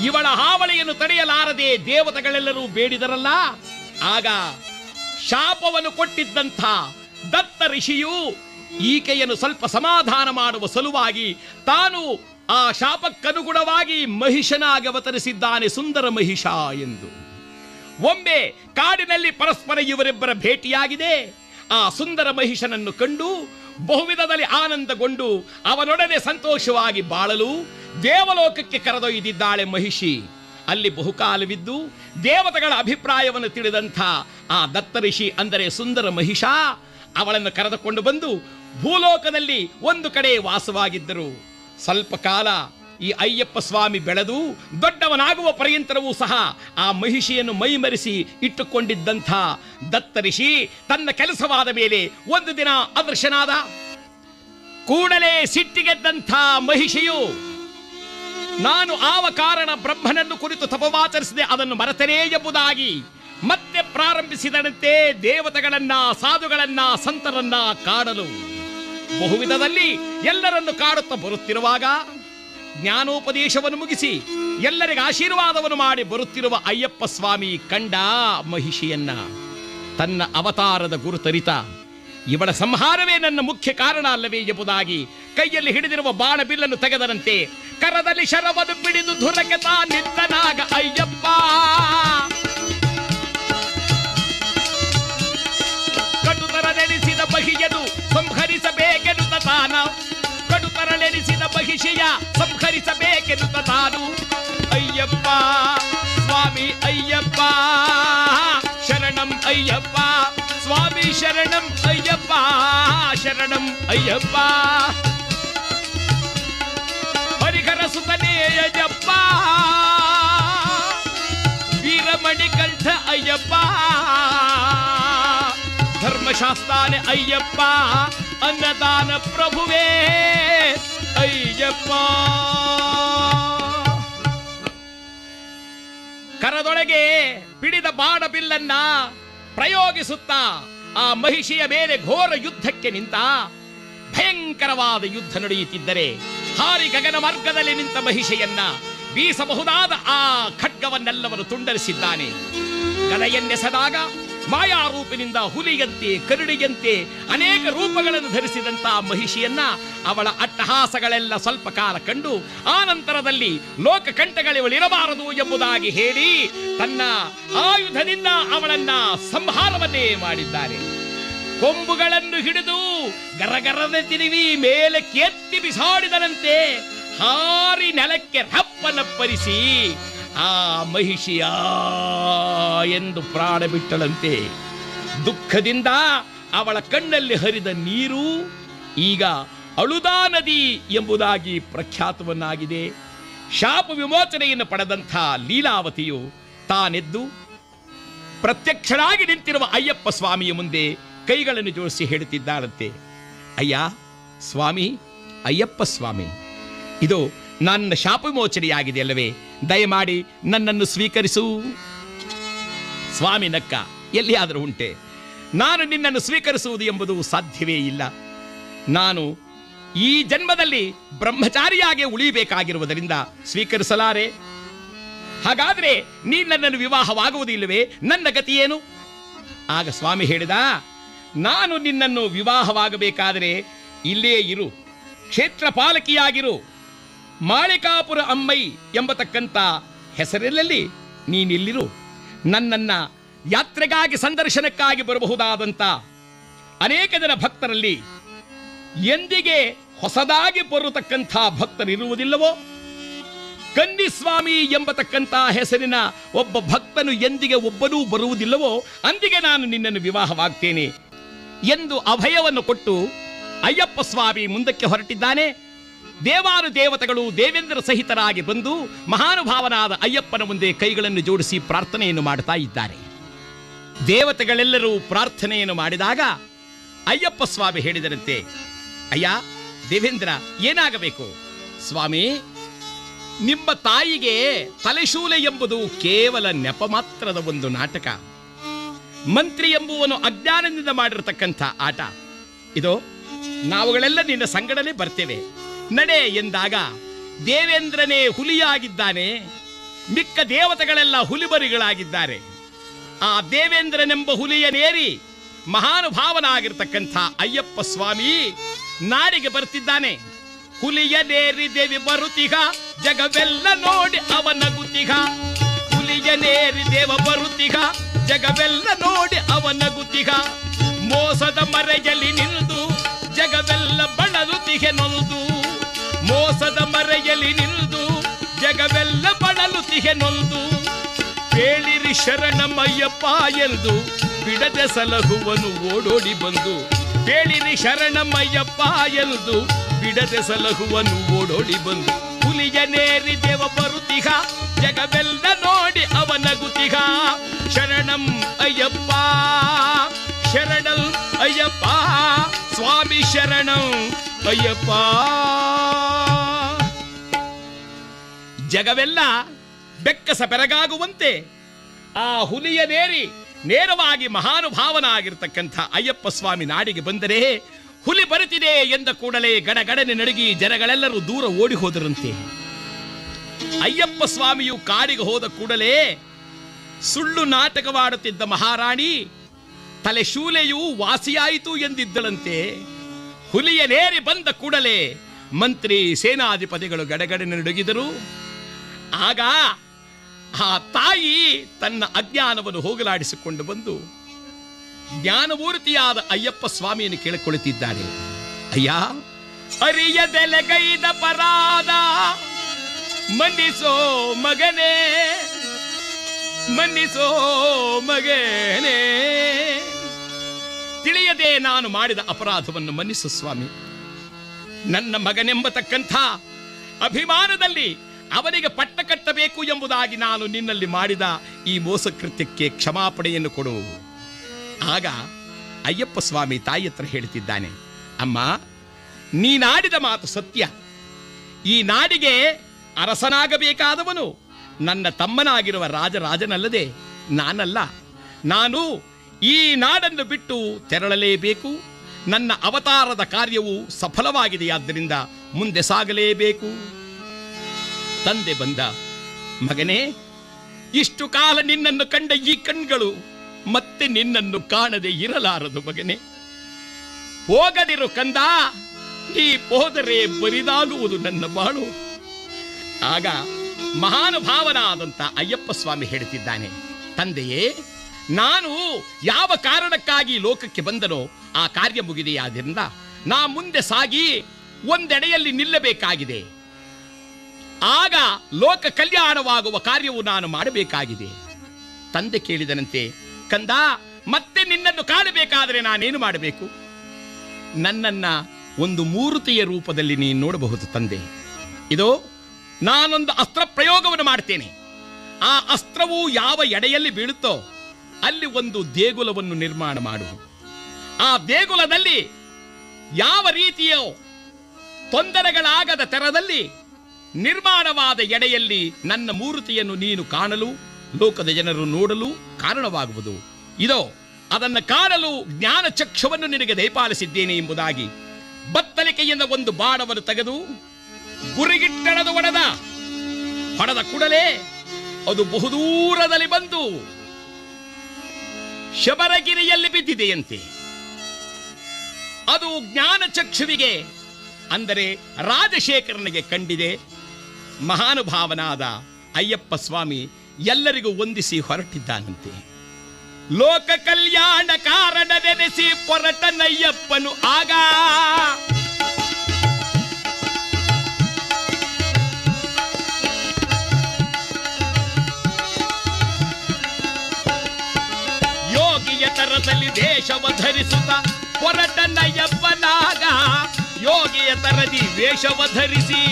ಇವಳ ಹಾವಳಿಯನ್ನು ತಡೆಯಲಾರದೆ ದೇವತೆಗಳೆಲ್ಲರೂ ಬೇಡಿದರಲ್ಲ. ಆಗ ಶಾಪವನ್ನು ಕೊಟ್ಟಿದ್ದಂಥ ದತ್ತ ಋಷಿಯು ಈಕೆಯನ್ನು ಸ್ವಲ್ಪ ಸಮಾಧಾನ ಮಾಡುವ ಸಲುವಾಗಿ ತಾನು ಆ ಶಾಪಕ್ಕನುಗುಣವಾಗಿ ಮಹಿಷನಾಗಿ ಅವತರಿಸಿದ್ದಾನೆ, ಸುಂದರ ಮಹಿಷ ಎಂದು. ಒಮ್ಮೆ ಕಾಡಿನಲ್ಲಿ ಪರಸ್ಪರ ಇವರಿಬ್ಬರ ಭೇಟಿಯಾಗಿದೆ. ಆ ಸುಂದರ ಮಹಿಷನನ್ನು ಕಂಡು ಬಹುವಿಧದಲ್ಲಿ ಆನಂದಗೊಂಡು ಅವನೊಡನೆ ಸಂತೋಷವಾಗಿ ಬಾಳಲು ದೇವಲೋಕಕ್ಕೆ ಕರೆದೊಯ್ದಿದ್ದಾಳೆ ಮಹಿಷಿ. ಅಲ್ಲಿ ಬಹುಕಾಲವಿದ್ದು ದೇವತೆಗಳ ಅಭಿಪ್ರಾಯವನ್ನು ತಿಳಿದಂಥ ಆ ದತ್ತ ಋಷಿ ಅಂದರೆ ಸುಂದರ ಮಹಿಷ ಅವಳನ್ನು ಕರೆದುಕೊಂಡು ಬಂದು ಭೂಲೋಕದಲ್ಲಿ ಒಂದು ಕಡೆ ವಾಸವಾಗಿದ್ದರು. ಸ್ವಲ್ಪ ಕಾಲ ಈ ಅಯ್ಯಪ್ಪ ಸ್ವಾಮಿ ಬೆಳೆದು ದೊಡ್ಡವನಾಗುವ ಪರ್ಯಂತರವೂ ಸಹ ಆ ಮಹಿಷಿಯನ್ನು ಮೈಮರೆಸಿ ಇಟ್ಟುಕೊಂಡಿದ್ದಂಥ ದತ್ತ ಋಷಿ ತನ್ನ ಕೆಲಸವಾದ ಮೇಲೆ ಒಂದು ದಿನ ಅದೃಶ್ಯನಾದ. ಕೂಡಲೇ ಸಿಟ್ಟಿಗೆದ್ದಂಥ ಮಹಿಷಿಯು ನಾನು ಆವ ಕಾರಣ ಬ್ರಹ್ಮನನ್ನು ಕುರಿತು ತಪವಾಚರಿಸಿದೆ ಅದನ್ನು ಮರೆತನೇ ಎಂಬುದಾಗಿ ಮತ್ತೆ ಪ್ರಾರಂಭಿಸಿದಂತೆ ದೇವತೆಗಳನ್ನ ಸಾಧುಗಳನ್ನ ಸಂತರನ್ನ ಕಾಡಲು ಬಹುವಿಧದಲ್ಲಿ ಎಲ್ಲರನ್ನು ಕಾಡುತ್ತಾ ಬರುತ್ತಿರುವಾಗ ಜ್ಞಾನೋಪದೇಶವನ್ನು ಮುಗಿಸಿ ಎಲ್ಲರಿಗೆ ಆಶೀರ್ವಾದವನ್ನು ಮಾಡಿ ಬರುತ್ತಿರುವ ಅಯ್ಯಪ್ಪ ಸ್ವಾಮಿ ಕಂಡ ಮಹಿಷಿಯನ್ನ. ತನ್ನ ಅವತಾರದ ಗುರುತರಿತ ಇವಳ ಸಂಹಾರವೇ ನನ್ನ ಮುಖ್ಯ ಕಾರಣ ಅಲ್ಲವೇ ಎಂಬುದಾಗಿ ಕೈಯಲ್ಲಿ ಹಿಡಿದಿರುವ ಬಾಣ ಬಿಲ್ಲನ್ನು ತೆಗೆದರಂತೆ ಕರದಲ್ಲಿ ಶರವನ್ನು ಪಿಡಿದು ಧುರಕ್ಕೆ ತಾನಿದ್ದನಾಗ ಅಯ್ಯಪ್ಪ ಕಟುತರನೆನಿಸಿದ ಬಹಿಯನು ಸಂಹರಿಸಬೇಕೆನ್ನುತ್ತ ತಾನ ಕಟುತರನೆನಿಸಿದ ಬಹಿಷಿಯ ಸಂಹರಿಸಬೇಕೆನ್ನುತ್ತ ತಾನು ಅಯ್ಯಪ್ಪ ಸ್ವಾಮಿ ಅಯ್ಯಪ್ಪ ಶರಣಂ ಅಯ್ಯಪ್ಪ ಸ್ವಾಮಿ ಶರಣಂ ಅಯ್ಯಪ್ಪ ಶರಣಂ ಅಯ್ಯಪ್ಪ ಹರಿಹರ ಸುತನೇ ಅಯ್ಯಪ್ಪ ವೀರಮಣಿಕಂಠ ಅಯ್ಯಪ್ಪ ಧರ್ಮಶಾಸ್ತಾನೆ ಅಯ್ಯಪ್ಪ ಅನ್ನದಾನ ಪ್ರಭುವೇ ಅಯ್ಯಪ್ಪ. ಕರದೊಳಗೆ ಪಿಡಿದ ಬಾಣ ಬಿಲ್ಲನ್ನ ಪ್ರಯೋಗಿಸುತ್ತಾ ಆ ಮಹಿಷಿಯ ಮೇಲೆ ಘೋರ ಯುದ್ಧಕ್ಕೆ ನಿಂತ. ಭಯಂಕರವಾದ ಯುದ್ಧ ನಡೆಯುತ್ತಿದ್ದರೆ ಹಾರಿ ಗಗನ ಮಾರ್ಗದಲ್ಲಿ ನಿಂತ ಮಹಿಷೆಯನ್ನ ಬೀಸಬಹುದಾದ ಆ ಖಡ್ಗವನ್ನೆಲ್ಲವನ್ನು ತುಂಡರಿಸಿದ್ದಾನೆ. ಗದೆಯನ್ನೆಸೆದಾಗ ಮಾಯಾರೂಪಿನಿಂದ ಹುಲಿಯಂತೆ ಕರಡಿಯಂತೆ ಅನೇಕ ರೂಪಗಳನ್ನು ಧರಿಸಿದಂತ ಮಹಿಷಿಯನ್ನ ಅವಳ ಅಟ್ಟಹಾಸಗಳೆಲ್ಲ ಸ್ವಲ್ಪ ಕಾಲ ಕಂಡು ಆನಂತರದಲ್ಲಿ ಲೋಕಕಂಠಗಳಿರಬಾರದು ಎಂಬುದಾಗಿ ಹೇಳಿ ತನ್ನ ಆಯುಧದಿಂದ ಅವಳನ್ನ ಸಂಹಾರವನ್ನೇ ಮಾಡಿದ್ದಾರೆ. ಕೊಂಬುಗಳನ್ನು ಹಿಡಿದು ಗರಗರದ ತಿರುವಿ ಮೇಲೆ ಕೆತ್ತಿ ಬಿಸಾಡಿದರಂತೆ ಹಾರಿ ನೆಲಕ್ಕೆ ರಪ್ಪನಪ್ಪರಿಸಿ ಆ ಮಹಿಷಿಯ ಎಂದು ಪ್ರಾಣ ಬಿಟ್ಟಳಂತೆ. ದುಃಖದಿಂದ ಅವಳ ಕಣ್ಣಲ್ಲಿ ಹರಿದ ನೀರು ಈಗ ಅಳುದಾ ನದಿ ಎಂಬುದಾಗಿ ಪ್ರಖ್ಯಾತವನ್ನಾಗಿದೆ. ಶಾಪ ವಿಮೋಚನೆಯನ್ನು ಪಡೆದಂಥ ಲೀಲಾವತಿಯು ತಾನೆದ್ದು ಪ್ರತ್ಯಕ್ಷರಾಗಿ ನಿಂತಿರುವ ಅಯ್ಯಪ್ಪ ಸ್ವಾಮಿಯ ಮುಂದೆ ಕೈಗಳನ್ನು ಜೋಡಿಸಿ ಹೇಳುತ್ತಿದ್ದಾಳಂತೆ, ಅಯ್ಯ ಸ್ವಾಮಿ, ಅಯ್ಯಪ್ಪ ಸ್ವಾಮಿ, ಇದು ನನ್ನ ಶಾಪ ವಿಮೋಚನೆಯಾಗಿದೆ ಅಲ್ಲವೇ? ದಯಮಾಡಿ ನನ್ನನ್ನು ಸ್ವೀಕರಿಸು. ಸ್ವಾಮಿ ನಕ್ಕ, ಎಲ್ಲಿಯಾದರೂ ಉಂಟೆ, ನಾನು ನಿನ್ನನ್ನು ಸ್ವೀಕರಿಸುವುದು ಎಂಬುದು ಸಾಧ್ಯವೇ ಇಲ್ಲ. ನಾನು ಈ ಜನ್ಮದಲ್ಲಿ ಬ್ರಹ್ಮಚಾರಿಯಾಗಿ ಉಳಿಯಬೇಕಾಗಿರುವುದರಿಂದ ಸ್ವೀಕರಿಸಲಾರೆ. ಹಾಗಾದ್ರೆ ನೀ ನನ್ನನ್ನು ವಿವಾಹವಾಗುವುದಿಲ್ಲವೇ? ನನ್ನ ಗತಿ ಏನು? ಆಗ ಸ್ವಾಮಿ ಹೇಳಿದ, ನಾನು ನಿನ್ನನ್ನು ವಿವಾಹವಾಗಬೇಕಾದರೆ ಇಲ್ಲೇ ಇರು, ಕ್ಷೇತ್ರ ಪಾಲಕಿಯಾಗಿರು. ಮಾಳಿಕಾಪುರ ಅಮ್ಮೈ ಎಂಬತಕ್ಕಂಥ ಹೆಸರಿನಲ್ಲಿ ನೀನಿಲ್ಲಿರು. ನನ್ನನ್ನ ಯಾತ್ರೆಗಾಗಿ ಸಂದರ್ಶನಕ್ಕಾಗಿ ಬರಬಹುದಾದಂಥ ಅನೇಕ ಜನ ಭಕ್ತರಲ್ಲಿ ಎಂದಿಗೆ ಹೊಸದಾಗಿ ಬರತಕ್ಕಂಥ ಭಕ್ತರಿರುವುದಿಲ್ಲವೋ, ಕನ್ನಿಸ್ವಾಮಿ ಎಂಬತಕ್ಕಂಥ ಹೆಸರಿನ ಒಬ್ಬ ಭಕ್ತನು ಎಂದಿಗೆ ಒಬ್ಬನೂ ಬರುವುದಿಲ್ಲವೋ, ಅಂದಿಗೆ ನಾನು ನಿನ್ನನ್ನು ವಿವಾಹವಾಗ್ತೇನೆ ಎಂದು ಅಭಯವನ್ನು ಕೊಟ್ಟು ಅಯ್ಯಪ್ಪ ಸ್ವಾಮಿ ಮುಂದಕ್ಕೆ ಹೊರಟಿದ್ದಾನೆ. ದೇವಾನು ದೇವತೆಗಳು ದೇವೇಂದ್ರ ಸಹಿತರಾಗಿ ಬಂದು ಮಹಾನುಭಾವನಾದ ಅಯ್ಯಪ್ಪನ ಮುಂದೆ ಕೈಗಳನ್ನು ಜೋಡಿಸಿ ಪ್ರಾರ್ಥನೆಯನ್ನು ಮಾಡ್ತಾ ಇದ್ದಾರೆ. ದೇವತೆಗಳೆಲ್ಲರೂ ಪ್ರಾರ್ಥನೆಯನ್ನು ಮಾಡಿದಾಗ ಅಯ್ಯಪ್ಪ ಸ್ವಾಮಿ ಹೇಳಿದರಂತೆ, ಅಯ್ಯ ದೇವೇಂದ್ರ, ಏನಾಗಬೇಕು? ಸ್ವಾಮಿ, ನಿಮ್ಮ ತಾಯಿಗೆ ತಲೆಶೂಲೆ ಎಂಬುದು ಕೇವಲ ನೆಪ ಮಾತ್ರದ ಒಂದು ನಾಟಕ. ಮಂತ್ರಿ ಎಂಬುವನು ಅಜ್ಞಾನದಿಂದ ಮಾಡಿರತಕ್ಕಂಥ ಆಟ ಇದು. ನಾವುಗಳೆಲ್ಲ ನಿನ್ನ ಸಂಗಡಲೇ ಬರ್ತೇವೆ, ನಡೆ ಎಂದಾಗ ದೇವೇಂದ್ರನೇ ಹುಲಿಯಾಗಿದ್ದಾನೆ, ಮಿಕ್ಕ ದೇವತೆಗಳೆಲ್ಲ ಹುಲಿಬರಿಗಳಾಗಿದ್ದಾರೆ. ಆ ದೇವೇಂದ್ರನೆಂಬ ಹುಲಿಯನೇರಿ ಮಹಾನುಭಾವನಾಗಿರ್ತಕ್ಕಂಥ ಅಯ್ಯಪ್ಪ ಸ್ವಾಮಿ ನಾಡಿಗೆ ಬರ್ತಿದ್ದಾನೆ. ಹುಲಿಯನೇರಿ ದೇವಿ ಬರುತ್ತಿಗ, ಜಗವೆಲ್ಲ ನೋಡಿ ಅವನಗುತ್ತಿಗ. ಹುಲಿಯನೇರಿ ದೇವ ಬರುತ್ತಿಗ, ಜಗವೆಲ್ಲ ನೋಡಿ ಅವನಗುತ್ತಿಗ. ಮೋಸದ ಮರೆಯಲ್ಲಿ ನಿಲ್ದು ಜಗವೆಲ್ಲ ಬಳಲುತ್ತಿಗೆ ನೊಂದು. ಮೋಸದ ಮರೆಯಲ್ಲಿ ನಿಲ್ದು ಜಗವೆಲ್ಲ ಬಳಲುತ್ತಿಗೆ ನೊಂದು. ಕೇಳಿರಿ ಶರಣಮಯ್ಯಪ್ಪ ಎಂದು ಬಿಡದೆ ಸಲಹುವನು ಓಡೋಡಿ ಬಂದು. ಕೇಳಿರಿ ಶರಣಮಯ್ಯಪ್ಪ ಎಂದು ಬಿಡದೆ ಸಲಹುವನು ಓಡೋಡಿ ಬಂದು. ಹುಲಿಯನೇರಿ ದೇವ ಬರುತ್ತಿಗ, ಜಗವೆಲ್ಲ ನೋಡಿ ಅವನಗುತ್ತಿಗ. ಶರಣಂ ಅಯ್ಯಪ್ಪ, ಶರಣಂ ಅಯ್ಯಪ್ಪ, ಸ್ವಾಮಿ ಶರಣಂ ಅಯ್ಯಪ್ಪ. ಜಗವೆಲ್ಲ ಬೆಕ್ಕಸ ಬೆರಗಾಗುವಂತೆ ಆ ಹುಲಿಯನೇರಿ ನೇರವಾಗಿ ಮಹಾನುಭಾವನಾಗಿರ್ತಕ್ಕಂಥ ಅಯ್ಯಪ್ಪ ಸ್ವಾಮಿ ನಾಡಿಗೆ ಬಂದರೆ, ಹುಲಿ ಬರುತ್ತಿದೆ ಎಂದ ಕೂಡಲೇ ಗಡಗಡನೆ ನಡುಗಿ ಜನಗಳೆಲ್ಲರೂ ದೂರ ಓಡಿ ಹೋದರಂತೆ. ಅಯ್ಯಪ್ಪ ಸ್ವಾಮಿಯು ಕಾಡಿಗೆ ಹೋದ ಕೂಡಲೇ ಸುಳ್ಳು ನಾಟಕವಾಡುತ್ತಿದ್ದ ಮಹಾರಾಣಿ ತಲೆಶೂಲೆಯೂ ವಾಸಿಯಾಯಿತು ಎಂದಿದ್ದಳಂತೆ. ಹುಲಿಯನೇರಿ ಬಂದ ಕೂಡಲೇ ಮಂತ್ರಿ ಸೇನಾಧಿಪತಿಗಳು ಗಡಗಡನೆ ನಡುಗಿದರು. ಆಗ ಆ ತಾಯಿ ತನ್ನ ಅಜ್ಞಾನವನ್ನು ಹೋಗಲಾಡಿಸಿಕೊಂಡು ಬಂದು ಜ್ಞಾನಮೂರ್ತಿಯಾದ ಅಯ್ಯಪ್ಪ ಸ್ವಾಮಿಯನ್ನು ಕೇಳಿಕೊಳ್ಳುತ್ತಿದ್ದಾನೆ. ಅಯ್ಯ, ಅರಿಯದೆಲೆಗೈದ ಪರಾದ ಮನ್ನಿಸೋ ಮಗನೇ, ಮನ್ನಿಸೋ ಮಗನೇ. ತಿಳಿಯದೆ ನಾನು ಮಾಡಿದ ಅಪರಾಧವನ್ನು ಮನ್ನಿಸು ಸ್ವಾಮಿ. ನನ್ನ ಮಗನೆಂಬತಕ್ಕಂಥ ಅಭಿಮಾನದಲ್ಲಿ ಅವನಿಗೆ ಪಟ್ಟ ಕಟ್ಟಬೇಕು ಎಂಬುದಾಗಿ ನಾನು ನಿನ್ನಲ್ಲಿ ಮಾಡಿದ ಈ ಮೋಸಕೃತ್ಯಕ್ಕೆ ಕ್ಷಮಾಪಣೆಯನ್ನು ಕೊಡು. ಆಗ ಅಯ್ಯಪ್ಪ ಸ್ವಾಮಿ ತಾಯಿ ಹತ್ರ ಹೇಳ್ತಿದ್ದಾನೆ, ಅಮ್ಮ, ನೀನಾಡಿದ ಮಾತು ಸತ್ಯ. ಈ ನಾಡಿಗೆ ಅರಸನಾಗಬೇಕಾದವನು ನನ್ನ ತಮ್ಮನಾಗಿರುವ ರಾಜನಲ್ಲದೆ ನಾನಲ್ಲ. ನಾನು ಈ ನಾಡನ್ನು ಬಿಟ್ಟು ತೆರಳಲೇಬೇಕು. ನನ್ನ ಅವತಾರದ ಕಾರ್ಯವು ಸಫಲವಾಗಿದೆಯಾದ್ದರಿಂದ ಮುಂದೆ ಸಾಗಲೇಬೇಕು. ತಂದೆ ಬಂದ, ಮಗನೇ, ಇಷ್ಟು ಕಾಲ ನಿನ್ನನ್ನು ಕಂಡ ಈ ಕಣ್ಗಳು ಮತ್ತೆ ನಿನ್ನನ್ನು ಕಾಣದೆ ಇರಲಾರದು ಮಗನೇ. ಹೋಗದಿರು ಕಂದ, ನೀ ಹೋದರೆ ಬರಿದಾಗುವುದು ನನ್ನ ಬಾಳು. ಆಗ ಮಹಾನುಭಾವನಾದಂಥ ಅಯ್ಯಪ್ಪ ಸ್ವಾಮಿ ಹೇಳುತ್ತಿದ್ದಾನೆ, ತಂದೆಯೇ, ನಾನು ಯಾವ ಕಾರಣಕ್ಕಾಗಿ ಲೋಕಕ್ಕೆ ಬಂದನೋ ಆ ಕಾರ್ಯ ಮುಗಿದೆಯಾದ್ದರಿಂದ ನಾ ಮುಂದೆ ಸಾಗಿ ಒಂದೆಡೆಯಲ್ಲಿ ನಿಲ್ಲಬೇಕಾಗಿದೆ. ಆಗ ಲೋಕ ಕಲ್ಯಾಣವಾಗುವ ಕಾರ್ಯವು ನಾನು ಮಾಡಬೇಕಾಗಿದೆ. ತಂದೆ ಕೇಳಿದನಂತೆ, ಕಂದ, ಮತ್ತೆ ನಿನ್ನನ್ನು ಕಾಣಬೇಕಾದರೆ ನಾನೇನು ಮಾಡಬೇಕು? ನನ್ನನ್ನ ಒಂದು ಮೂರ್ತಿಯ ರೂಪದಲ್ಲಿ ನೀನು ನೋಡಬಹುದು ತಂದೆ. ಇದೋ ನಾನೊಂದು ಅಸ್ತ್ರ ಪ್ರಯೋಗವನ್ನು ಮಾಡ್ತೇನೆ. ಆ ಅಸ್ತ್ರವು ಯಾವ ಎಡೆಯಲ್ಲಿ ಬೀಳುತ್ತೋ ಅಲ್ಲಿ ಒಂದು ದೇಗುಲವನ್ನು ನಿರ್ಮಾಣ ಮಾಡು. ಆ ದೇಗುಲದಲ್ಲಿ ಯಾವ ರೀತಿಯ ತೊಂದರೆಗಳಾಗದ ತೆರದಲ್ಲಿ ನಿರ್ಮಾಣವಾದ ಎಡೆಯಲ್ಲಿ ನನ್ನ ಮೂರ್ತಿಯನ್ನು ನೀನು ಕಾಣಲು, ಲೋಕದ ಜನರು ನೋಡಲು ಕಾರಣವಾಗುವುದು. ಇದೋ ಅದನ್ನು ಕಾಣಲು ಜ್ಞಾನ ಚಕ್ಷುವನ್ನು ನಿನಗೆ ದಯಪಾಲಿಸಿದ್ದೇನೆ ಎಂಬುದಾಗಿ ಬತ್ತಲಿಕೆಯಿಂದ ಒಂದು ಬಾಣವನ್ನು ತೆಗೆದು ಗುರಿಗಿಟ್ಟಣದು ಹೊಡೆದ ಕೂಡಲೇ ಅದು ಬಹುದೂರದಲ್ಲಿ ಬಂದು ಶಬರಗಿರಿಯಲ್ಲಿ ಬಿದ್ದಿದೆಯಂತೆ. ಅದು ಜ್ಞಾನಚಕ್ಷುವಿಗೆ ಅಂದರೆ ರಾಜಶೇಖರನಿಗೆ ಕಂಡಿದೆ. ಮಹಾನುಭಾವನಾದ ಅಯ್ಯಪ್ಪ ಸ್ವಾಮಿ ಎಲ್ಲರಿಗೂ ವಂದಿಸಿ ಹೊರಟಿದ್ದಾನಂತೆ. ಲೋಕ ಕಲ್ಯಾಣ ಕಾರಣನೆನೆಸಿ ಪೊರಟನಯ್ಯಪ್ಪನು ಆಗ ಯೋಗಿಯ ತರದಲ್ಲಿ ದೇಶವ ಧರಿಸುತ್ತ ಪೊರಟನಯ್ಯಪ್ಪನಾಗ ಯೋಗಿಯ ತರದಿ ವೇಷವ ಧರಿಸಿ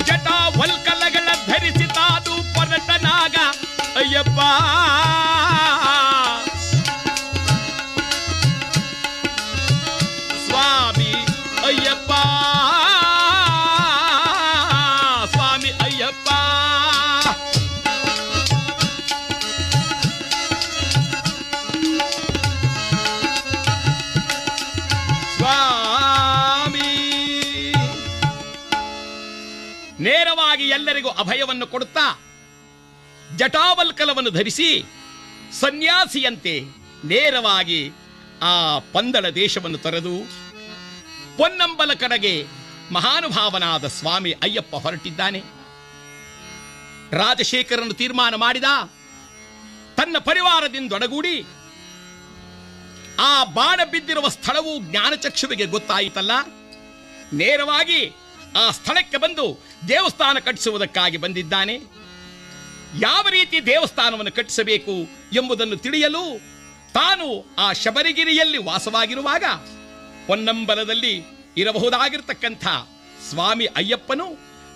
ಜಟಾವಲ್ಕಲಗಳ ಧರಿಸಿ ತಾದು ಪೊರಟನಾಗ ಅಯ್ಯಪ್ಪ ಸ್ವಾಮಿ ಅಯ್ಯಪ್ಪ ಸ್ವಾಮಿ ಅಯ್ಯಪ್ಪ ಸ್ವಾಮಿ ನೇರವಾಗಿ ಎಲ್ಲರಿಗೂ ಅಭಯವನ್ನು ಕೊಡುತ್ತಾ ಜಟಾವಲ್ಕಲವನ್ನು ಧರಿಸಿ ಸನ್ಯಾಸಿಯಂತೆ ನೇರವಾಗಿ ಆ ಪಂದಳ ದೇಶವನ್ನು ತೊರೆದು ಪೊನ್ನಂಬಲ ಕಡೆಗೆ ಮಹಾನುಭಾವನಾದ ಸ್ವಾಮಿ ಅಯ್ಯಪ್ಪ ಹೊರಟಿದ್ದಾನೆ. ರಾಜಶೇಖರನು ತೀರ್ಮಾನ ಮಾಡಿದ, ತನ್ನ ಪರಿವಾರದಿಂದೊಡಗೂಡಿ ಆ ಬಾಣ ಬಿದ್ದಿರುವ ಸ್ಥಳವು ಜ್ಞಾನಚಕ್ಷುವಿಗೆ ಗೊತ್ತಾಯಿತಲ್ಲ, ನೇರವಾಗಿ ಆ ಸ್ಥಳಕ್ಕೆ ಬಂದು ದೇವಸ್ಥಾನ ಕಟ್ಟಿಸುವುದಕ್ಕಾಗಿ ಬಂದಿದ್ದಾನೆ. ಯಾವ ರೀತಿ ದೇವಸ್ಥಾನವನ್ನು ಕಟ್ಟಿಸಬೇಕು ಎಂಬುದನ್ನು ತಿಳಿಯಲು ತಾನು ಆ ಶಬರಿಗಿರಿಯಲ್ಲಿ ವಾಸವಾಗಿರುವಾಗ ಪೊನ್ನಂಬಲದಲ್ಲಿ ಇರಬಹುದಾಗಿರ್ತಕ್ಕಂಥ ಸ್ವಾಮಿ ಅಯ್ಯಪ್ಪನು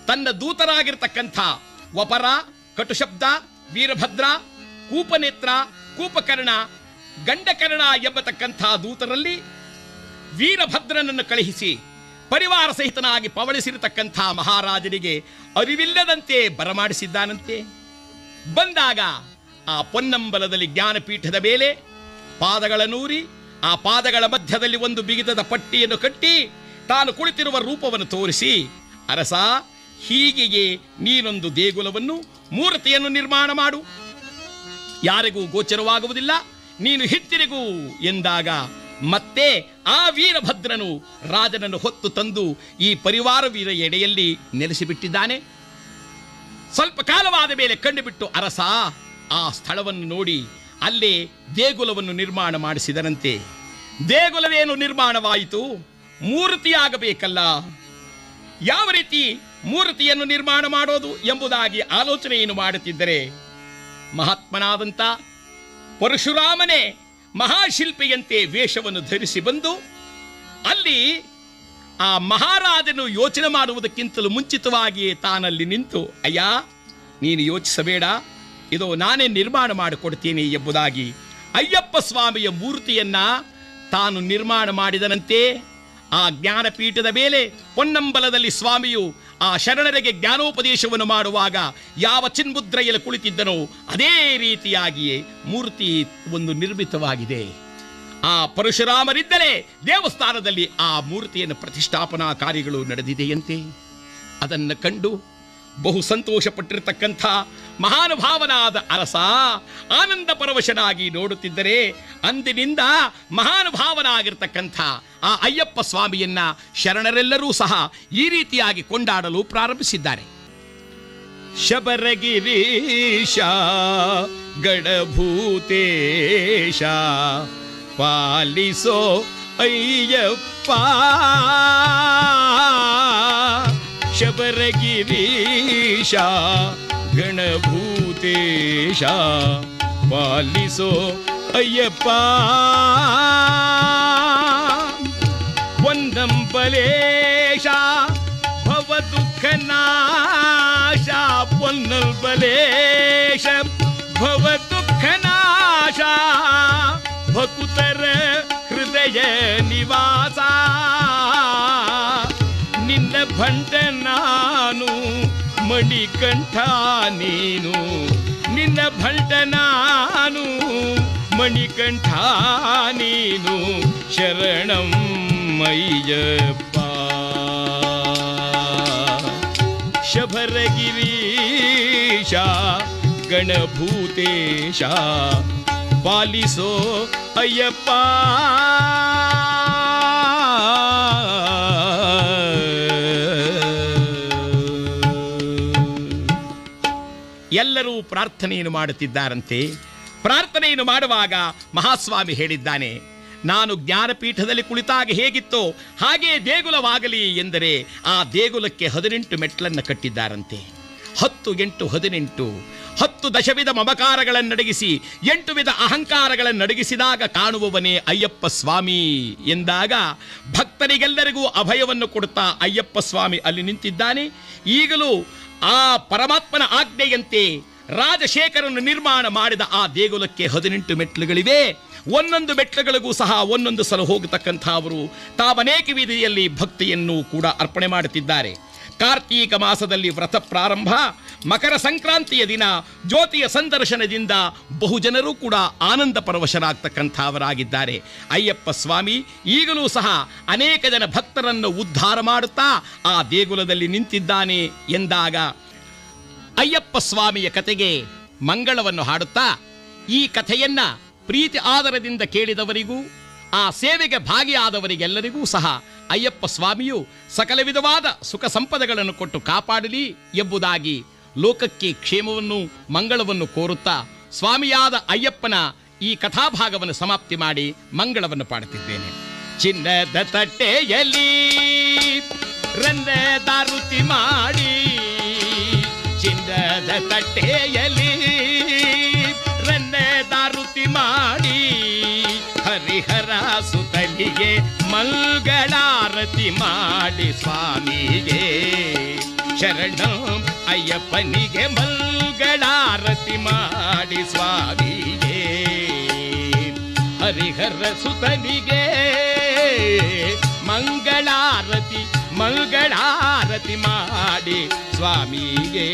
ತನ್ನ ದೂತರಾಗಿರ್ತಕ್ಕಂಥ ವಪರ, ಕಟುಶಬ್ದ, ವೀರಭದ್ರ, ಕೂಪನೇತ್ರ, ಕೂಪಕರ್ಣ, ಗಂಡಕರ್ಣ ಎಂಬತಕ್ಕಂಥ ದೂತರಲ್ಲಿ ವೀರಭದ್ರನನ್ನು ಕಳುಹಿಸಿ ಪರಿವಾರ ಸಹಿತನಾಗಿ ಪವಳಿಸಿರತಕ್ಕಂಥ ಮಹಾರಾಜನಿಗೆ ಅರಿವಿಲ್ಲದಂತೆ ಬರಮಾಡಿಸಿದ್ದಾನಂತೆ. ಬಂದಾಗ ಆ ಪೊನ್ನಂಬಲದಲ್ಲಿ ಜ್ಞಾನಪೀಠದ ಮೇಲೆ ಪಾದಗಳನ್ನೂರಿ ಆ ಪಾದಗಳ ಮಧ್ಯದಲ್ಲಿ ಒಂದು ಬಿಗಿತದ ಪಟ್ಟಿಯನ್ನು ಕಟ್ಟಿ ತಾನು ಕುಳಿತಿರುವ ರೂಪವನ್ನು ತೋರಿಸಿ, ಅರಸ, ಹೀಗೆಯೇ ನೀನೊಂದು ದೇಗುಲವನ್ನು ಮೂರ್ತಿಯನ್ನು ನಿರ್ಮಾಣ ಮಾಡು, ಯಾರಿಗೂ ಗೋಚರವಾಗುವುದಿಲ್ಲ, ನೀನು ಹಿಂತಿರುಗು ಎಂದಾಗ ಮತ್ತೆ ಆ ವೀರಭದ್ರನು ರಾಜನನ್ನು ಹೊತ್ತು ತಂದು ಈ ಪರಿವಾರ ವೀರ ಎಡೆಯಲ್ಲಿ ನೆಲೆಸಿಬಿಟ್ಟಿದ್ದಾನೆ. ಸ್ವಲ್ಪ ಕಾಲವಾದ ಮೇಲೆ ಕಂಡುಬಿಟ್ಟು ಅರಸ ಆ ಸ್ಥಳವನ್ನು ನೋಡಿ ಅಲ್ಲೇ ದೇಗುಲವನ್ನು ನಿರ್ಮಾಣ ಮಾಡಿಸಿದರಂತೆ. ದೇಗುಲವೇನು ನಿರ್ಮಾಣವಾಯಿತು? ಮೂರ್ತಿಯಾಗಬೇಕಲ್ಲ. ಯಾವ ರೀತಿ ಮೂರ್ತಿಯನ್ನು ನಿರ್ಮಾಣ ಮಾಡೋದು ಎಂಬುದಾಗಿ ಆಲೋಚನೆಯನ್ನು ಮಾಡುತ್ತಿದ್ದರೆ ಮಹಾತ್ಮನಾದಂಥ ಪರಶುರಾಮನೇ ಮಹಾಶಿಲ್ಪಿಯಂತೆ ವೇಷವನ್ನು ಧರಿಸಿ ಬಂದು ಅಲ್ಲಿ ಆ ಮಹಾರಾಜನು ಯೋಚನೆ ಮಾಡುವುದಕ್ಕಿಂತಲೂ ಮುಂಚಿತವಾಗಿಯೇ ತಾನಲ್ಲಿ ನಿಂತು, ಅಯ್ಯ, ನೀನು ಯೋಚಿಸಬೇಡ, ಇದು ನಾನೇ ನಿರ್ಮಾಣ ಮಾಡಿಕೊಡ್ತೀನಿ ಎಂಬುದಾಗಿ ಅಯ್ಯಪ್ಪ ಸ್ವಾಮಿಯ ಮೂರ್ತಿಯನ್ನ ತಾನು ನಿರ್ಮಾಣ ಮಾಡಿದನಂತೆ. ಆ ಜ್ಞಾನಪೀಠದ ಮೇಲೆ ಪೊನ್ನಂಬಲದಲ್ಲಿ ಸ್ವಾಮಿಯು ಆ ಶರಣರಿಗೆ ಜ್ಞಾನೋಪದೇಶವನ್ನು ಮಾಡುವಾಗ ಯಾವ ಚಿನ್ಮುದ್ರೆಯಲ್ಲಿ ಕುಳಿತಿದ್ದನೋ ಅದೇ ರೀತಿಯಾಗಿಯೇ ಮೂರ್ತಿ ಒಂದು ನಿರ್ಮಿತವಾಗಿದೆ. ಆ ಪರಶುರಾಮರಿದ್ದಲೇ ದೇವಸ್ಥಾನದಲ್ಲಿ ಆ ಮೂರ್ತಿಯನ್ನು ಪ್ರತಿಷ್ಠಾಪನಾ ಕಾರ್ಯಗಳು ನಡೆದಿದೆಯಂತೆ. ಅದನ್ನು ಕಂಡು ಬಹು ಸಂತೋಷಪಟ್ಟಿರತಕ್ಕಂಥ ಮಹಾನುಭಾವನಾದ ಅರಸ ಆನಂದ ಪರವಶನಾಗಿ ನೋಡುತ್ತಿದ್ದರೆ ಅಂದಿನಿಂದ ಮಹಾನುಭಾವನಾಗಿರ್ತಕ್ಕಂಥ ಆ ಅಯ್ಯಪ್ಪ ಸ್ವಾಮಿಯನ್ನ ಶರಣರೆಲ್ಲರೂ ಸಹ ಈ ರೀತಿಯಾಗಿ ಕೊಂಡಾಡಲು ಪ್ರಾರಂಭಿಸಿದ್ದಾರೆ. ಶಬರಗಿರೀಶ ಗಡಭೂತೇಶ ಪಾಲಿಸೋ ಅಯ್ಯಪ್ಪ, ಶಬರಗಿರೀಶ ಗಣಭೂತೇಶ ಪಾಲಿಸೋ ಅಯ್ಯಪ್ಪ, ಪೊನ್ನಂಬಲೇಶ ಭವ ದುಃಖನಾಶ, ಪೊನ್ನಂಬಲೇಶ ಭವ ದುಃಖನಾಶ, ಭಕುತರ ಹೃದಯ ನಿವಾಸ, ನಿನ್ನ ಭಂಡ ನಾನು ಮಣಿಕಂಠ ನೀನು, ನಿನ್ನ ಭಂಡ ನಾನು ಮಣಿಕಂಠ ನೀನು, ಶರಣಂ ಅಯ್ಯಪ್ಪ, ಶಬರಗಿರೀಶ ಗಣಭೂತೇಶ ಪಾಲಿಸೋ ಅಯ್ಯಪ್ಪ. ಎಲ್ಲರೂ ಪ್ರಾರ್ಥನೆಯನ್ನು ಮಾಡುತ್ತಿದ್ದಾರಂತೆ. ಪ್ರಾರ್ಥನೆಯನ್ನು ಮಾಡುವಾಗ ಮಹಾಸ್ವಾಮಿ ಹೇಳಿದ್ದಾನೆ, ನಾನು ಜ್ಞಾನಪೀಠದಲ್ಲಿ ಕುಳಿತಾಗ ಹೇಗಿತ್ತೋ ಹಾಗೇ ದೇಗುಲವಾಗಲಿ ಎಂದರೆ ಆ ದೇಗುಲಕ್ಕೆ 18 ಮೆಟ್ಲನ್ನು ಕಟ್ಟಿದ್ದಾರಂತೆ. 10 8 18 10 ದಶವಿಧ ಮಮಕಾರಗಳನ್ನಡಗಿಸಿ 8 ವಿಧ ಅಹಂಕಾರಗಳನ್ನಡಗಿಸಿದಾಗ ಕಾಣುವವನೇ ಅಯ್ಯಪ್ಪ ಸ್ವಾಮಿ ಎಂದಾಗ ಭಕ್ತರಿಗೆಲ್ಲರಿಗೂ ಅಭಯವನ್ನು ಕೊಡುತ್ತಾ ಅಯ್ಯಪ್ಪ ಸ್ವಾಮಿ ಅಲ್ಲಿ ನಿಂತಿದ್ದಾನೆ. ಈಗಲೂ ಆ ಪರಮಾತ್ಮನ ಆಜ್ಞೆಯಂತೆ ರಾಜಶೇಖರನು ನಿರ್ಮಾಣ ಮಾಡಿದ ಆ ದೇಗುಲಕ್ಕೆ 18 ಮೆಟ್ಲುಗಳಿವೆ. ಒಂದೊಂದು ಮೆಟ್ಲುಗಳಿಗೂ ಸಹ ಒಂದೊಂದು ಸಲ ಹೋಗತಕ್ಕಂಥ ಅವರು ತಾವನೇಕ ವಿಧಿಯಲ್ಲಿ ಭಕ್ತಿಯನ್ನು ಕೂಡ ಅರ್ಪಣೆ ಮಾಡುತ್ತಿದ್ದಾರೆ. ಕಾರ್ತೀಕ ಮಾಸದಲ್ಲಿ ವ್ರತ ಪ್ರಾರಂಭ, ಮಕರ ಸಂಕ್ರಾಂತಿಯ ದಿನ ಜ್ಯೋತಿಯ ಸಂದರ್ಶನದಿಂದ ಬಹುಜನರು ಕೂಡ ಆನಂದ ಪರವಶರಾಗ್ತಕ್ಕಂಥವರಾಗಿದ್ದಾರೆ. ಅಯ್ಯಪ್ಪ ಸ್ವಾಮಿ ಈಗಲೂ ಸಹ ಅನೇಕ ಜನ ಭಕ್ತರನ್ನು ಉದ್ಧಾರ ಮಾಡುತ್ತಾ ಆ ದೇಗುಲದಲ್ಲಿ ನಿಂತಿದ್ದಾನೆ ಎಂದಾಗ ಅಯ್ಯಪ್ಪ ಸ್ವಾಮಿಯ ಕತೆಗೆ ಮಂಗಳವನ್ನು ಹಾಡುತ್ತಾ ಈ ಕಥೆಯನ್ನ ಪ್ರೀತಿ ಆದರದಿಂದ ಕೇಳಿದವರಿಗೂ ಆ ಸೇವೆಗೆ ಭಾಗಿಯಾದವರಿಗೆಲ್ಲರಿಗೂ ಸಹ ಅಯ್ಯಪ್ಪ ಸ್ವಾಮಿಯು ಸಕಲ ವಿಧವಾದ ಸುಖ ಸಂಪದಗಳನ್ನು ಕೊಟ್ಟು ಕಾಪಾಡಲಿ ಎಂಬುದಾಗಿ ಲೋಕಕ್ಕೆ ಕ್ಷೇಮವನ್ನು ಮಂಗಳವನ್ನು ಕೋರುತ್ತಾ ಸ್ವಾಮಿಯಾದ ಅಯ್ಯಪ್ಪನ ಈ ಕಥಾಭಾಗವನ್ನು ಸಮಾಪ್ತಿ ಮಾಡಿ ಮಂಗಳವನ್ನು ಪಾಡುತ್ತಿದ್ದೇನೆ. ಚಿನ್ನದ ತಟ್ಟೆಯಲ್ಲಿ ರಂದದ ರುಚಿ ಮಾಡಿ, ಚಿನ್ನದ ತಟ್ಟೆಯಲ್ಲಿ ರಂದದ ರುಚಿ ಮಾಡಿ, ಹರಿಹರ ಸುತನಿಗೆ ಮಂಗಳಾರತಿ ಮಾಡಿ ಸ್ವಾಮಿಗೆ ಶರಣಂ ಅಯ್ಯಪ್ಪನಿಗೆ ಮಂಗಳಾರತಿ ಮಾಡಿ ಸ್ವಾಮಿಗೆ, ಹರಿಹರ ಸುತನಿಗೆ ಮಂಗಳಾರತಿ ಮಾಡಿ ಸ್ವಾಮಿಗೆ.